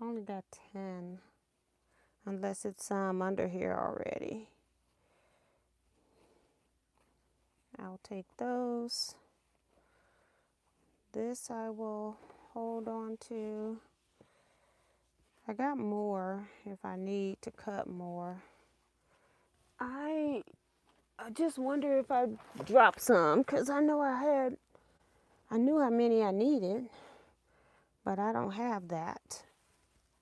Only got 10. Unless it's some under here already. I'll take those. This I will hold on to. I got more if I need to cut more. I just wonder if I dropped some, because I know I knew how many I needed, but I don't have that.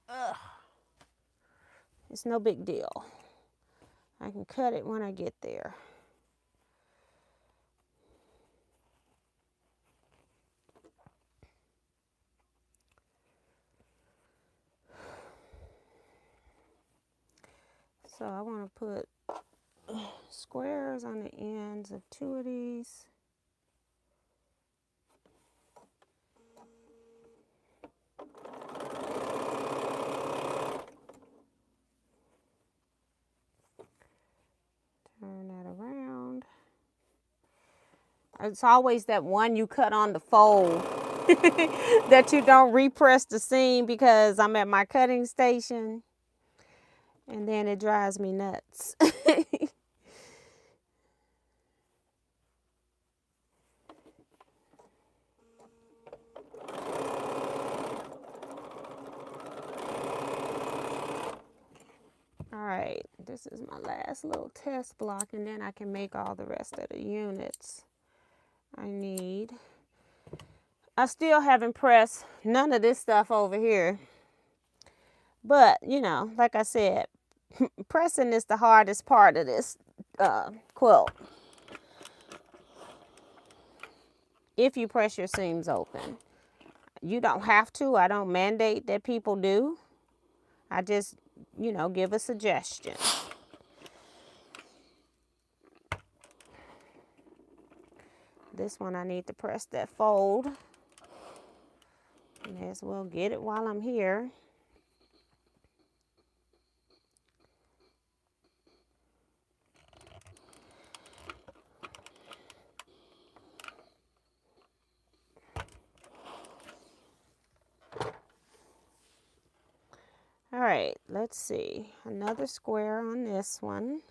Ugh. It's no big deal. I can cut it when I get there. So I want to put squares on the ends of 2 of these. Turn that around. It's always that one you cut on the fold that you don't repress the seam, because I'm at my cutting station and then it drives me nuts. right, this is my last little test block, and then I can make all the rest of the units I need. I still haven't pressed none of this stuff over here. But, you know, like I said, pressing is the hardest part of this quilt. If you press your seams open. You don't have to. I don't mandate that people do. I just, you know, give a suggestion. This one I need to press that fold. May as well get it while I'm here. All right, let's see. Another square on this one.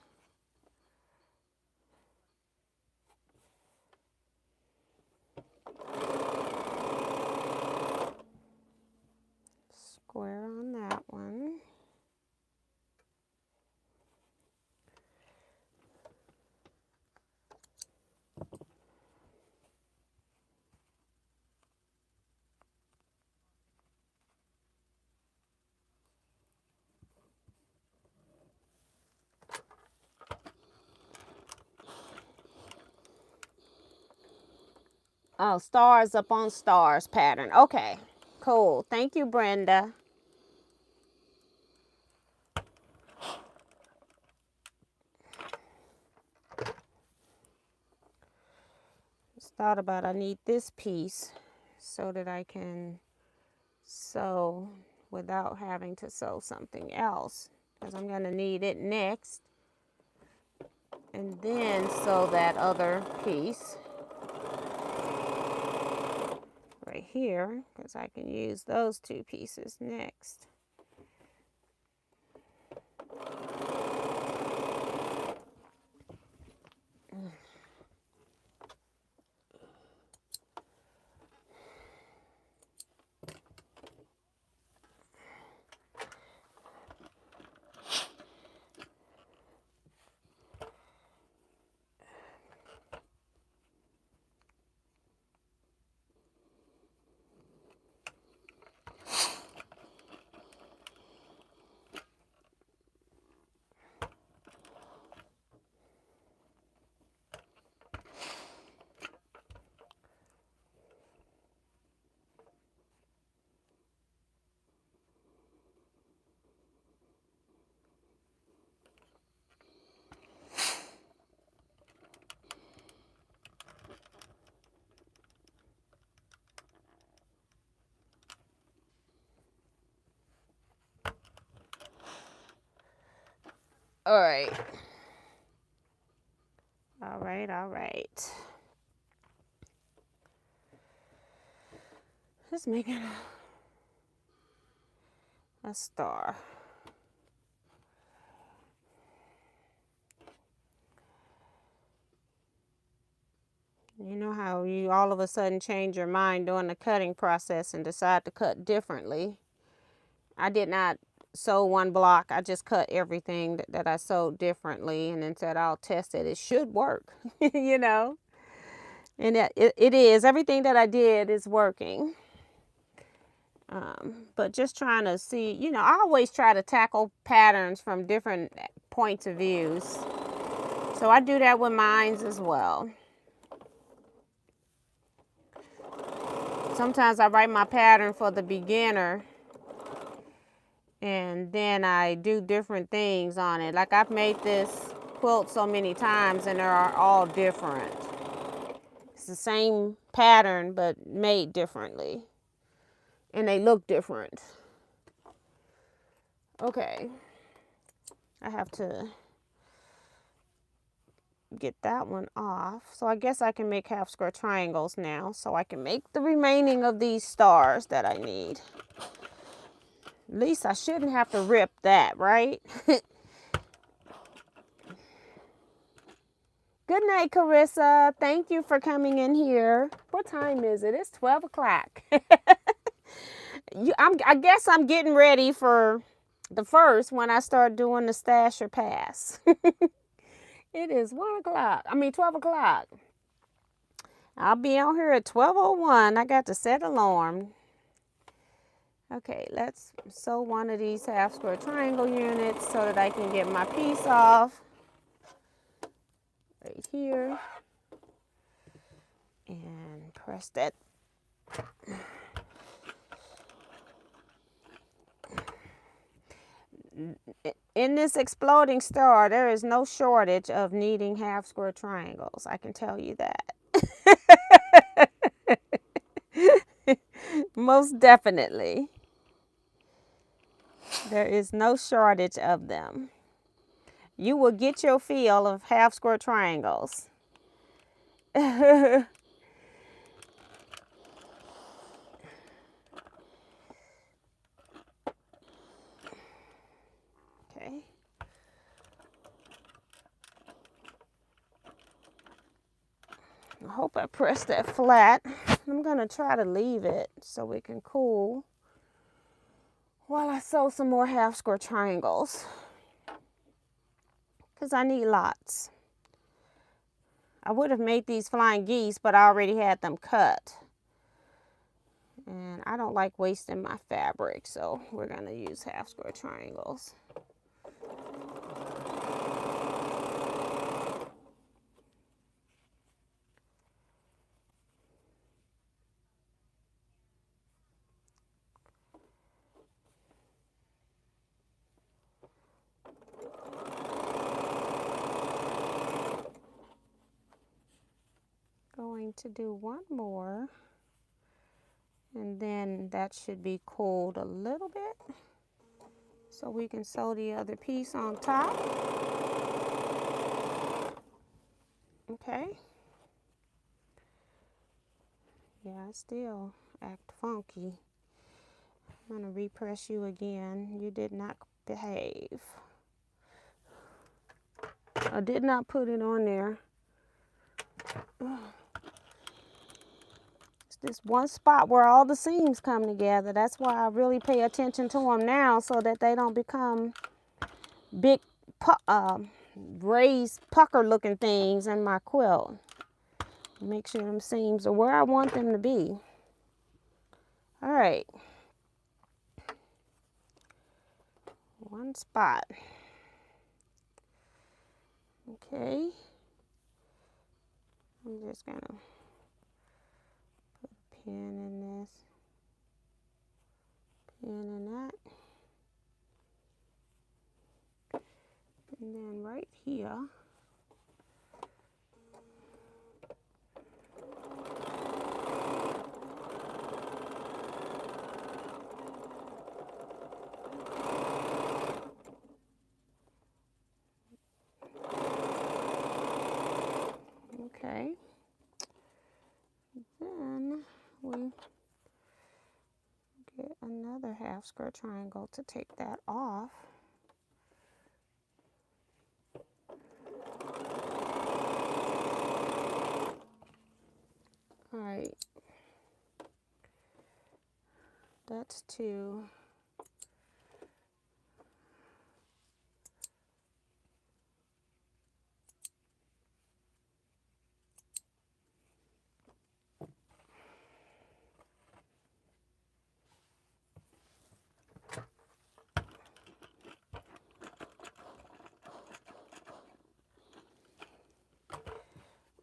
Square on that one. Oh, stars up on stars pattern. Okay, cool. Thank you, Brenda. Just thought about I need this piece so that I can sew without having to sew something else, because I'm going to need it next. And then sew that other piece right here, because I can use those two pieces next. All right. All right, all right. Just making a star. You know how you all of a sudden change your mind during the cutting process and decide to cut differently. I did not sew one block. I just cut everything that I sewed differently and then said I'll test it. It should work, you know. And it is. Everything that I did is working. But just trying to see, you know, I always try to tackle patterns from different points of views. So I do that with mines as well. Sometimes I write my pattern for the beginner and then I do different things on it. Like I've made this quilt so many times and they're all different. It's the same pattern but made differently. And they look different. Okay. I have to get that one off. So I guess I can make half square triangles now so I can make the remaining of these stars that I need. At least I shouldn't have to rip that, right? Good night, Carissa. Thank you for coming in here. What time is it? It's 12 o'clock. I guess I'm getting ready for the first when I start doing the stash or pass. It is 1 o'clock. I mean 12 o'clock. I'll be on here at 12:01. I got to set alarm. Okay, let's sew one of these half square triangle units so that I can get my piece off. Right here. And press that. In this exploding star, there is no shortage of needing half square triangles. I can tell you that. Most definitely. There is no shortage of them. You will get your fill of half square triangles. Okay. I hope I pressed that flat. I'm going to try to leave it so it can cool while I sew some more half square triangles, because I need lots. I would have made these flying geese, but I already had them cut. And I don't like wasting my fabric, so we're going to use half square triangles. Going to do one more, and then that should be cooled a little bit so we can sew the other piece on top. Okay. Yeah, I still act funky. I'm going to repress you again. You did not behave. I did not put it on there. It's this one spot where all the seams come together. That's why I really pay attention to them now, so that they don't become big raised pucker looking things in my quilt. Make sure them seams are where I want them to be. All right. One spot. Okay. I'm just gonna put a pin in this, pin in that, and then right here, okay. Then we get another half square triangle to take that off. All right. That's two.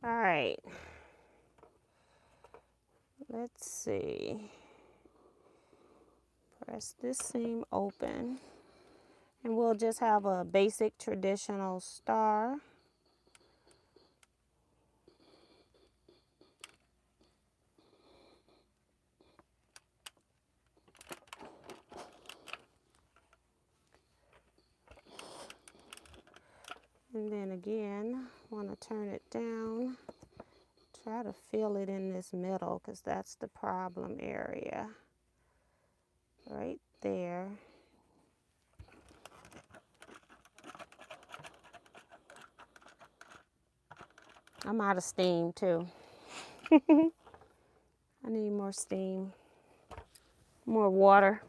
All right, let's see. Press this seam open, and we'll just have a basic traditional star. And then again, want to turn it down. Try to fill it in this middle, because that's the problem area. Right there. I'm out of steam too. I need more steam, more water.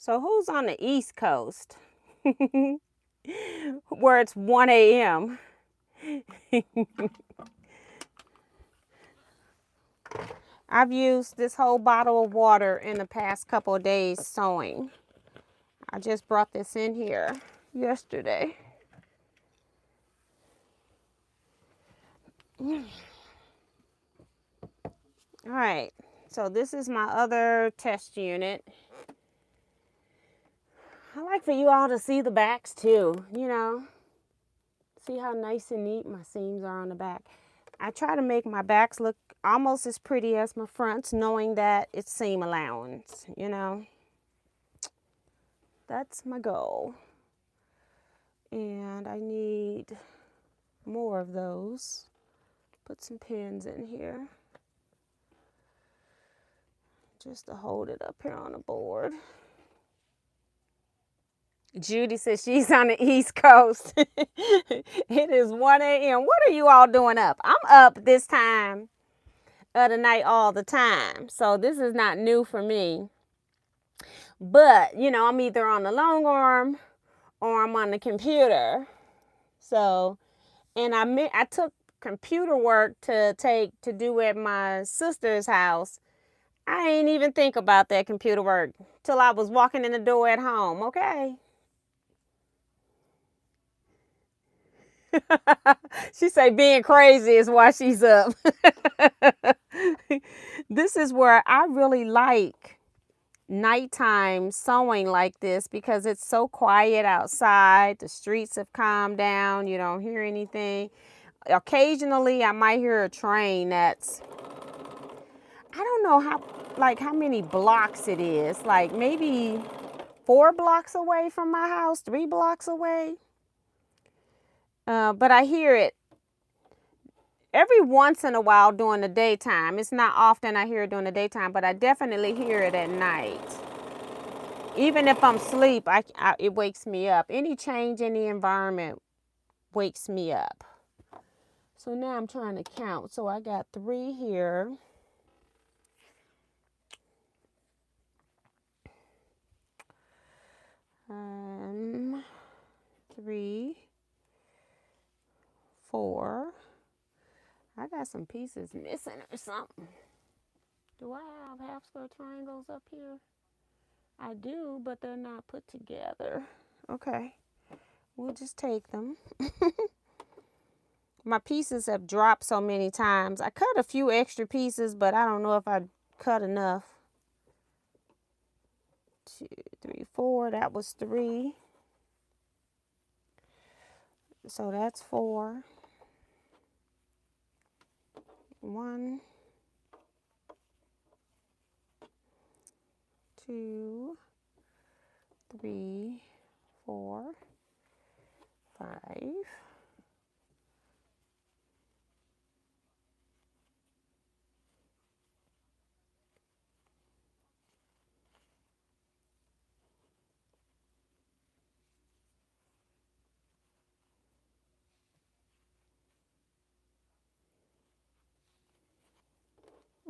So who's on the East Coast where it's 1 a.m.? I've used this whole bottle of water in the past couple of days sewing. I just brought this in here yesterday. All right, so this is my other test unit. I like for you all to see the backs too, you know. See how nice and neat my seams are on the back. I try to make my backs look almost as pretty as my fronts, knowing that it's seam allowance, you know. That's my goal. And I need more of those. Put some pins in here just to hold it up here on the board. Judy says she's on the East Coast. It is 1 a.m. What are you all doing up? I'm up this time of the night all the time. So this is not new for me. But, you know, I'm either on the long arm or I'm on the computer. So, and I took computer work to do at my sister's house. I ain't even think about that computer work till I was walking in the door at home, okay? She say being crazy is why she's up. This is where I really like nighttime sewing like this because it's so quiet outside. The streets have calmed down. You don't hear anything. Occasionally, I might hear a train that's, I don't know how many blocks it is. Like maybe 4 blocks away from my house, 3 blocks away. But I hear it every once in a while during the daytime. It's not often I hear it during the daytime, but I definitely hear it at night. Even if I'm asleep, it wakes me up. Any change in the environment wakes me up. So now I'm trying to count. So I got 3 here. Um, 3, 4. I got some pieces missing or something. Do I have half square triangles up here? I do, but they're not put together. Okay, we'll just take them. My pieces have dropped so many times. I cut a few extra pieces, but I don't know if I cut enough. 2, 3, 4. That was 3. So that's 4. 1, 2, 3, 4, 5.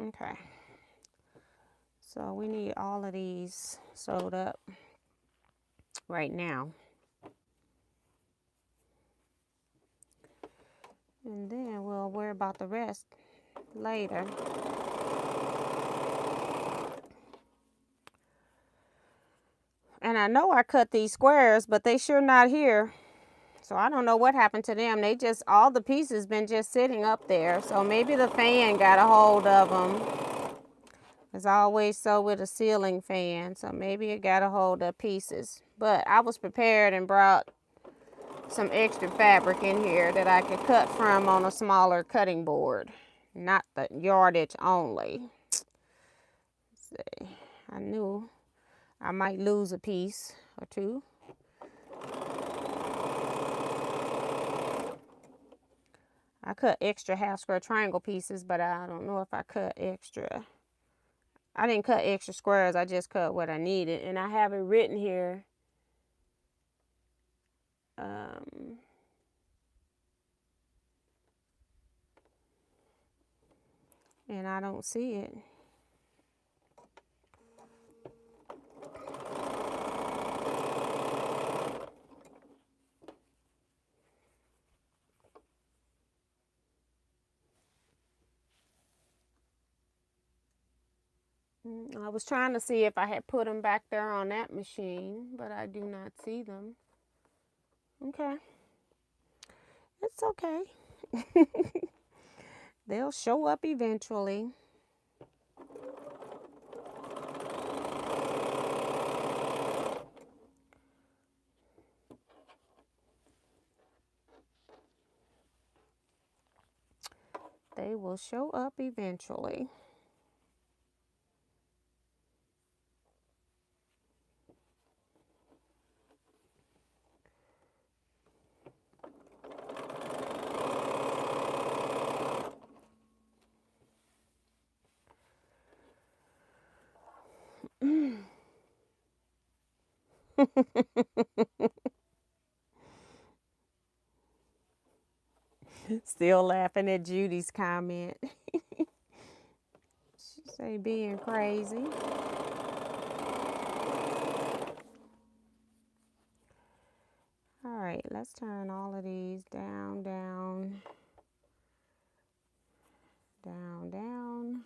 Okay, so we need all of these sewed up right now. And then we'll worry about the rest later. And I know I cut these squares, but they sure not here. So I don't know what happened to them. They just, all the pieces been just sitting up there. So maybe the fan got a hold of them. As I always sew with a ceiling fan. So maybe it got a hold of pieces. But I was prepared and brought some extra fabric in here that I could cut from on a smaller cutting board. Not the yardage only. Let's see. I knew I might lose a piece or 2. I cut extra half square triangle pieces, but I don't know if I cut extra. I didn't cut extra squares. I just cut what I needed. And I have it written here. And I don't see it. I was trying to see if I had put them back there on that machine, but I do not see them. Okay. It's okay. They'll show up eventually. They will show up eventually. Still laughing at Judy's comment. She say being crazy. All right, let's turn all of these down, down, down, down.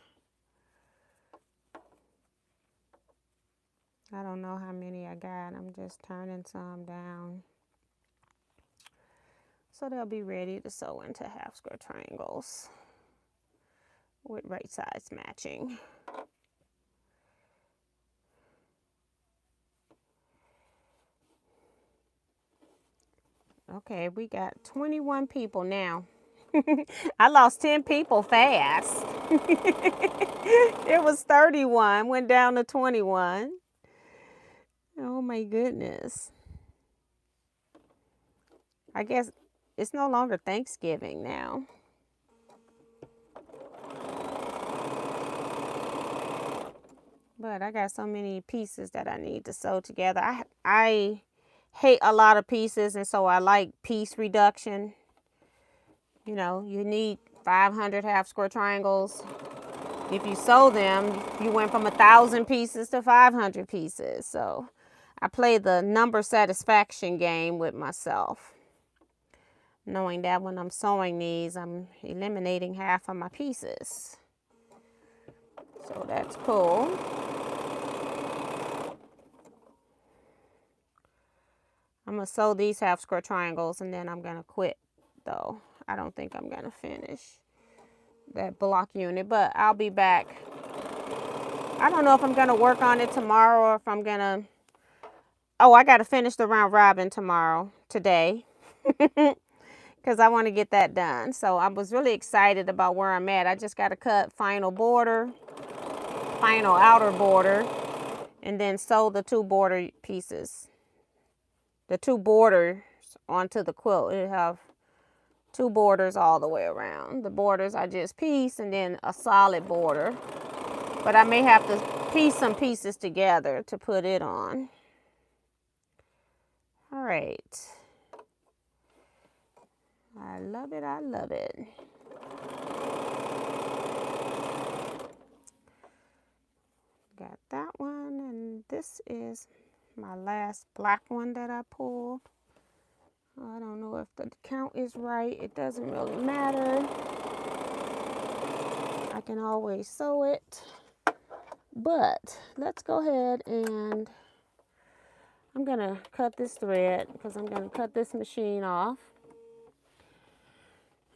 I don't know how many I got. I'm just turning some down. So they'll be ready to sew into half square triangles with right sides matching. Okay, we got 21 people now. I lost 10 people fast. It was 31, went down to 21. Oh my goodness. I guess it's no longer Thanksgiving now. But I got so many pieces that I need to sew together. I hate a lot of pieces, and so I like piece reduction. You know, you need 500 half square triangles. If you sew them, you went from 1,000 pieces to 500 pieces. So I play the number satisfaction game with myself, knowing that when I'm sewing these, I'm eliminating half of my pieces. So that's cool. I'm going to sew these half square triangles and then I'm going to quit though. I don't think I'm going to finish that block unit, but I'll be back. I don't know if I'm going to work on it tomorrow or if I'm going to... Oh, I got to finish the round robin today. Because I want to get that done. So I was really excited about where I'm at. I just got to cut final border, final outer border, and then sew the two border pieces. The two borders onto the quilt. It'll have two borders all the way around. The borders I just piece and then a solid border. But I may have to piece some pieces together to put it on. All right. I love it. I love it. Got that one, and this is my last black one that I pulled. I don't know if the count is right. It doesn't really matter. I can always sew it. But let's go ahead and I'm going to cut this thread because I'm going to cut this machine off.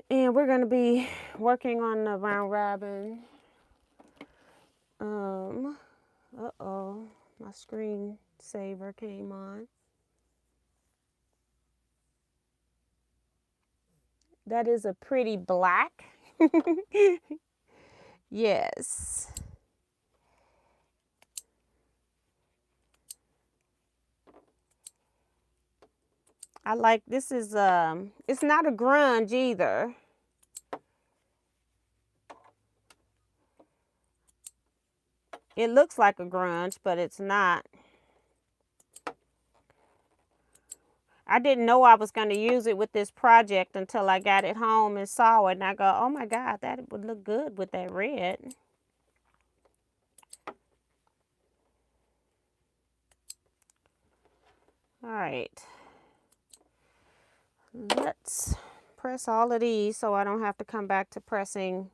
And we're going to be working on the round robin. Uh-oh, my screen saver came on. That is a pretty black. Yes. I like, this is, it's not a grunge either. It looks like a grunge, but it's not. I didn't know I was going to use it with this project until I got it home and saw it. And I go, oh my God, that would look good with that red. All right. Let's press all of these so I don't have to come back to pressing.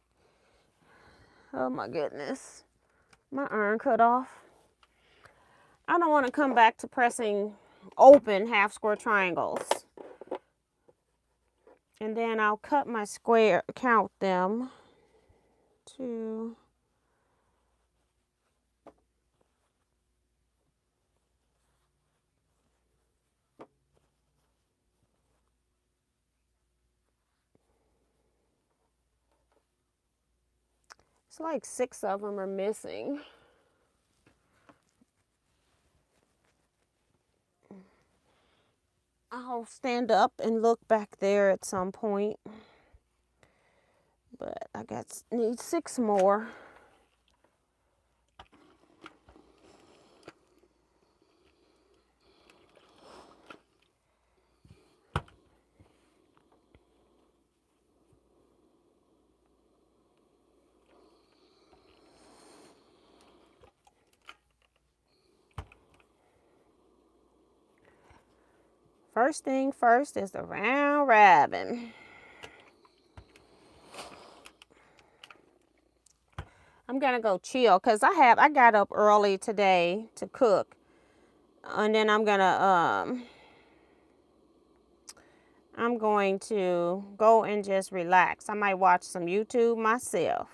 Oh my goodness. My iron cut off. I don't want to come back to pressing open half square triangles. And then I'll cut my square, count them. 2, it's like 6 of them are missing. I'll stand up and look back there at some point. But I need 6 more. First thing first is the round robin. I'm gonna go chill because I got up early today to cook, and then I'm going to go and just relax. I might watch some YouTube myself.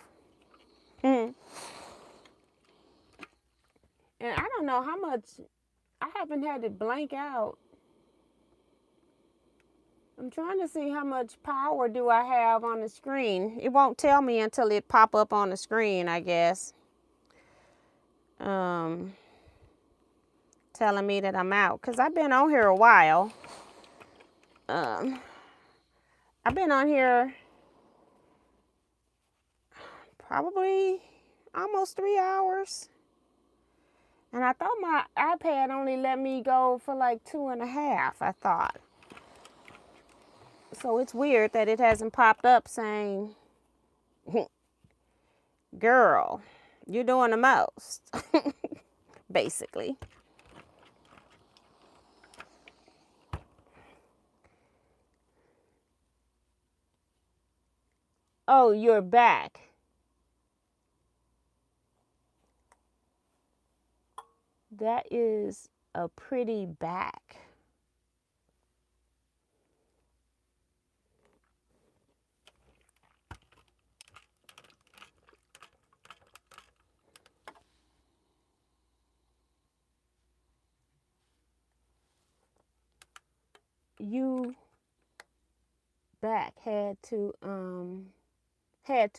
And I don't know how much, I haven't had it blank out. I'm trying to see how much power do I have on the screen. It won't tell me until it pop up on the screen, I guess. Telling me that I'm out. Because I've been on here a while. I've been on here probably almost 3 hours. And I thought my iPad only let me go for like 2.5, I thought. So it's weird that it hasn't popped up saying, girl, you're doing the most, basically. Oh, you're back. That is a pretty back. You back had to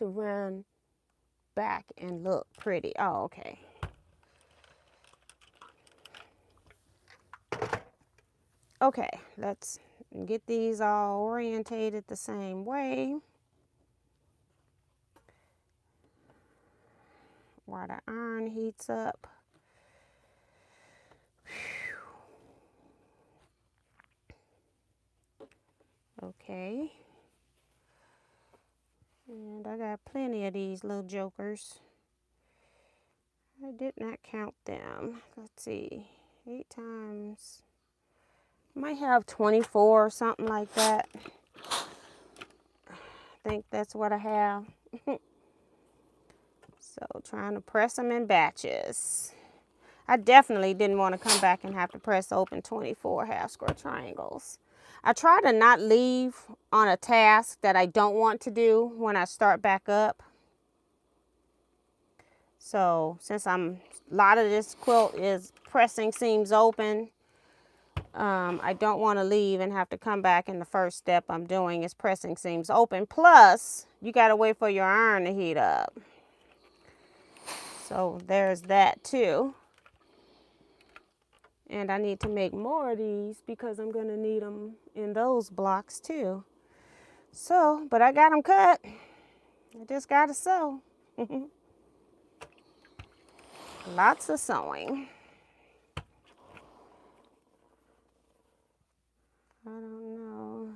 run back and look pretty. Oh, okay. Okay, let's get these all orientated the same way. While the iron heats up. Okay. And I got plenty of these little jokers. I did not count them. Let's see. 8 times. Might have 24 or something like that. I think that's what I have. So trying to press them in batches. I definitely didn't want to come back and have to press open 24 half square triangles. I try to not leave on a task that I don't want to do when I start back up. So since a lot of this quilt is pressing seams open, I don't want to leave and have to come back and the first step I'm doing is pressing seams open. Plus, you got to wait for your iron to heat up. So there's that too. And I need to make more of these because I'm going to need them in those blocks too. So, but I got them cut. I just got to sew. Lots of sewing. I don't know.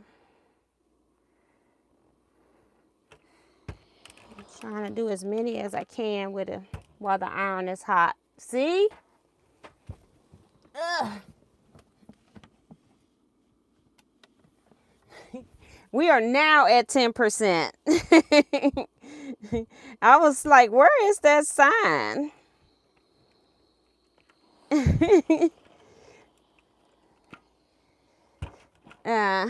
I'm trying to do as many as I can with it while the iron is hot. See? Ugh. We are now at 10%. I was like, where is that sign? uh,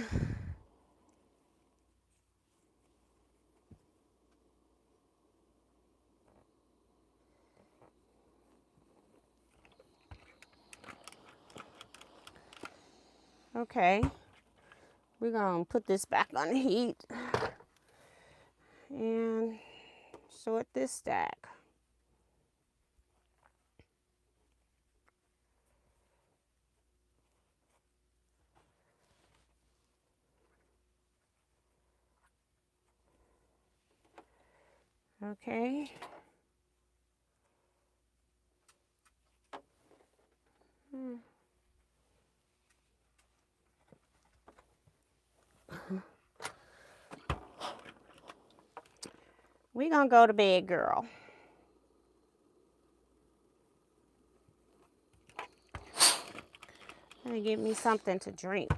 okay. We're going to put this back on the heat and sort this stack. Okay. We're going to go to bed, girl. Gonna get me something to drink.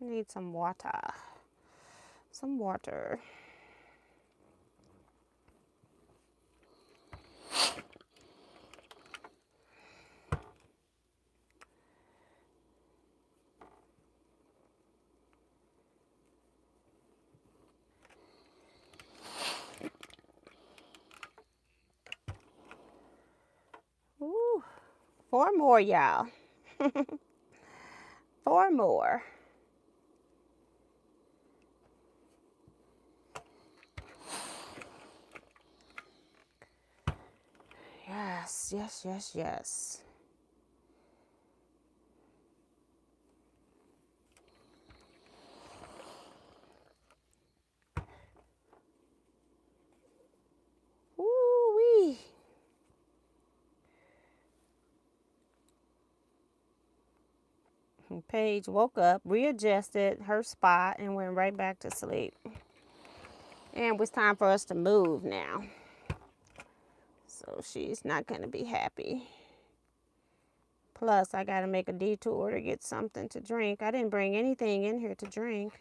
I need some water. Some water. Ooh, 4 more, y'all. 4 more. Yes, yes, yes, yes. Woo-wee. Paige woke up, readjusted her spot, and went right back to sleep. And it was time for us to move now. So she's not going to be happy. Plus, I got to make a detour to get something to drink. I didn't bring anything in here to drink.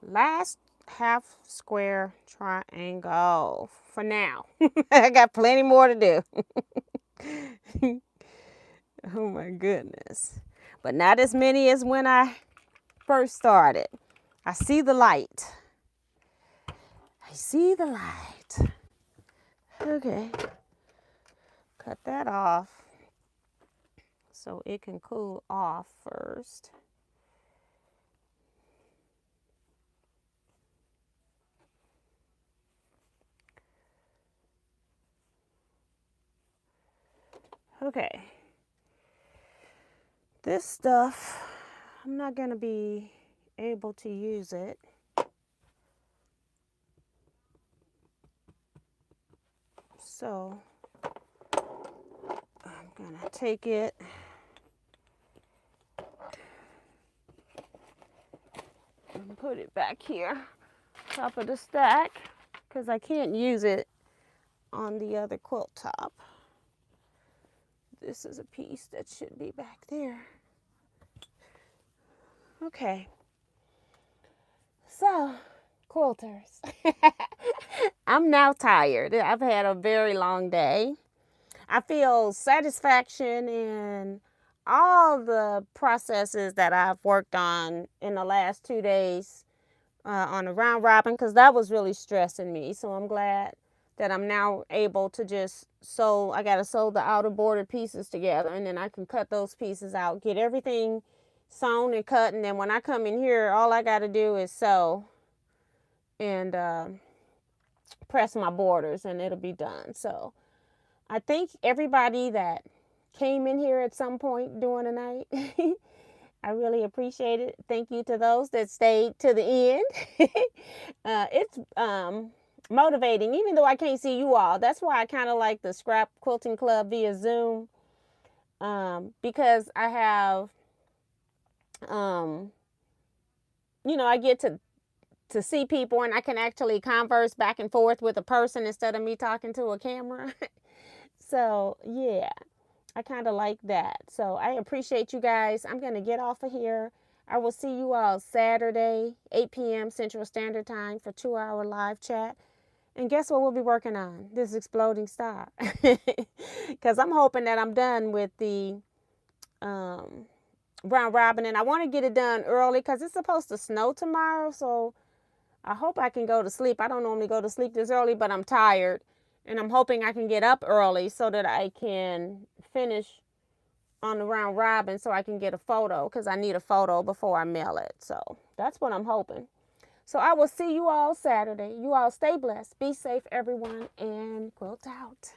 Last half square triangle for now. I got plenty more to do. Oh my goodness. But not as many as when I first started. I see the light. I see the light. Okay. Cut that off so it can cool off first. Okay. This stuff, I'm not going to be able to use it. So I'm going to take it and put it back here, top of the stack, because I can't use it on the other quilt top. This is a piece that should be back there. Okay. So, quilters. I'm now tired. I've had a very long day. I feel satisfaction in all the processes that I've worked on in the last 2 days on a round robin, because that was really stressing me. So I'm glad that I'm now able to just sew. I got to sew the outer border pieces together, and then I can cut those pieces out, get everything sewn and cut, and then when I come in here, all I got to do is sew and press my borders, and it'll be done. So I thank everybody that came in here at some point during the night. I really appreciate it. Thank you to those that stayed to the end. It's motivating, even though I can't see you all. That's why I kind of like the Scrap Quilting Club via Zoom, because I have, I get to see people, and I can actually converse back and forth with a person instead of me talking to a camera. So, yeah, I kind of like that. So, I appreciate you guys. I'm going to get off of here. I will see you all Saturday, 8 p.m. Central Standard Time for 2-hour live chat. And guess what we'll be working on? This exploding star. Because I'm hoping that I'm done with the round robin, and I want to get it done early because it's supposed to snow tomorrow. So I hope I can go to sleep. I don't normally go to sleep this early, but I'm tired. And I'm hoping I can get up early so that I can finish on the round robin so I can get a photo, because I need a photo before I mail it. So that's what I'm hoping. So I will see you all Saturday. You all stay blessed. Be safe, everyone, and quilt out.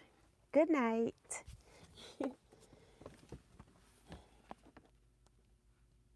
Good night.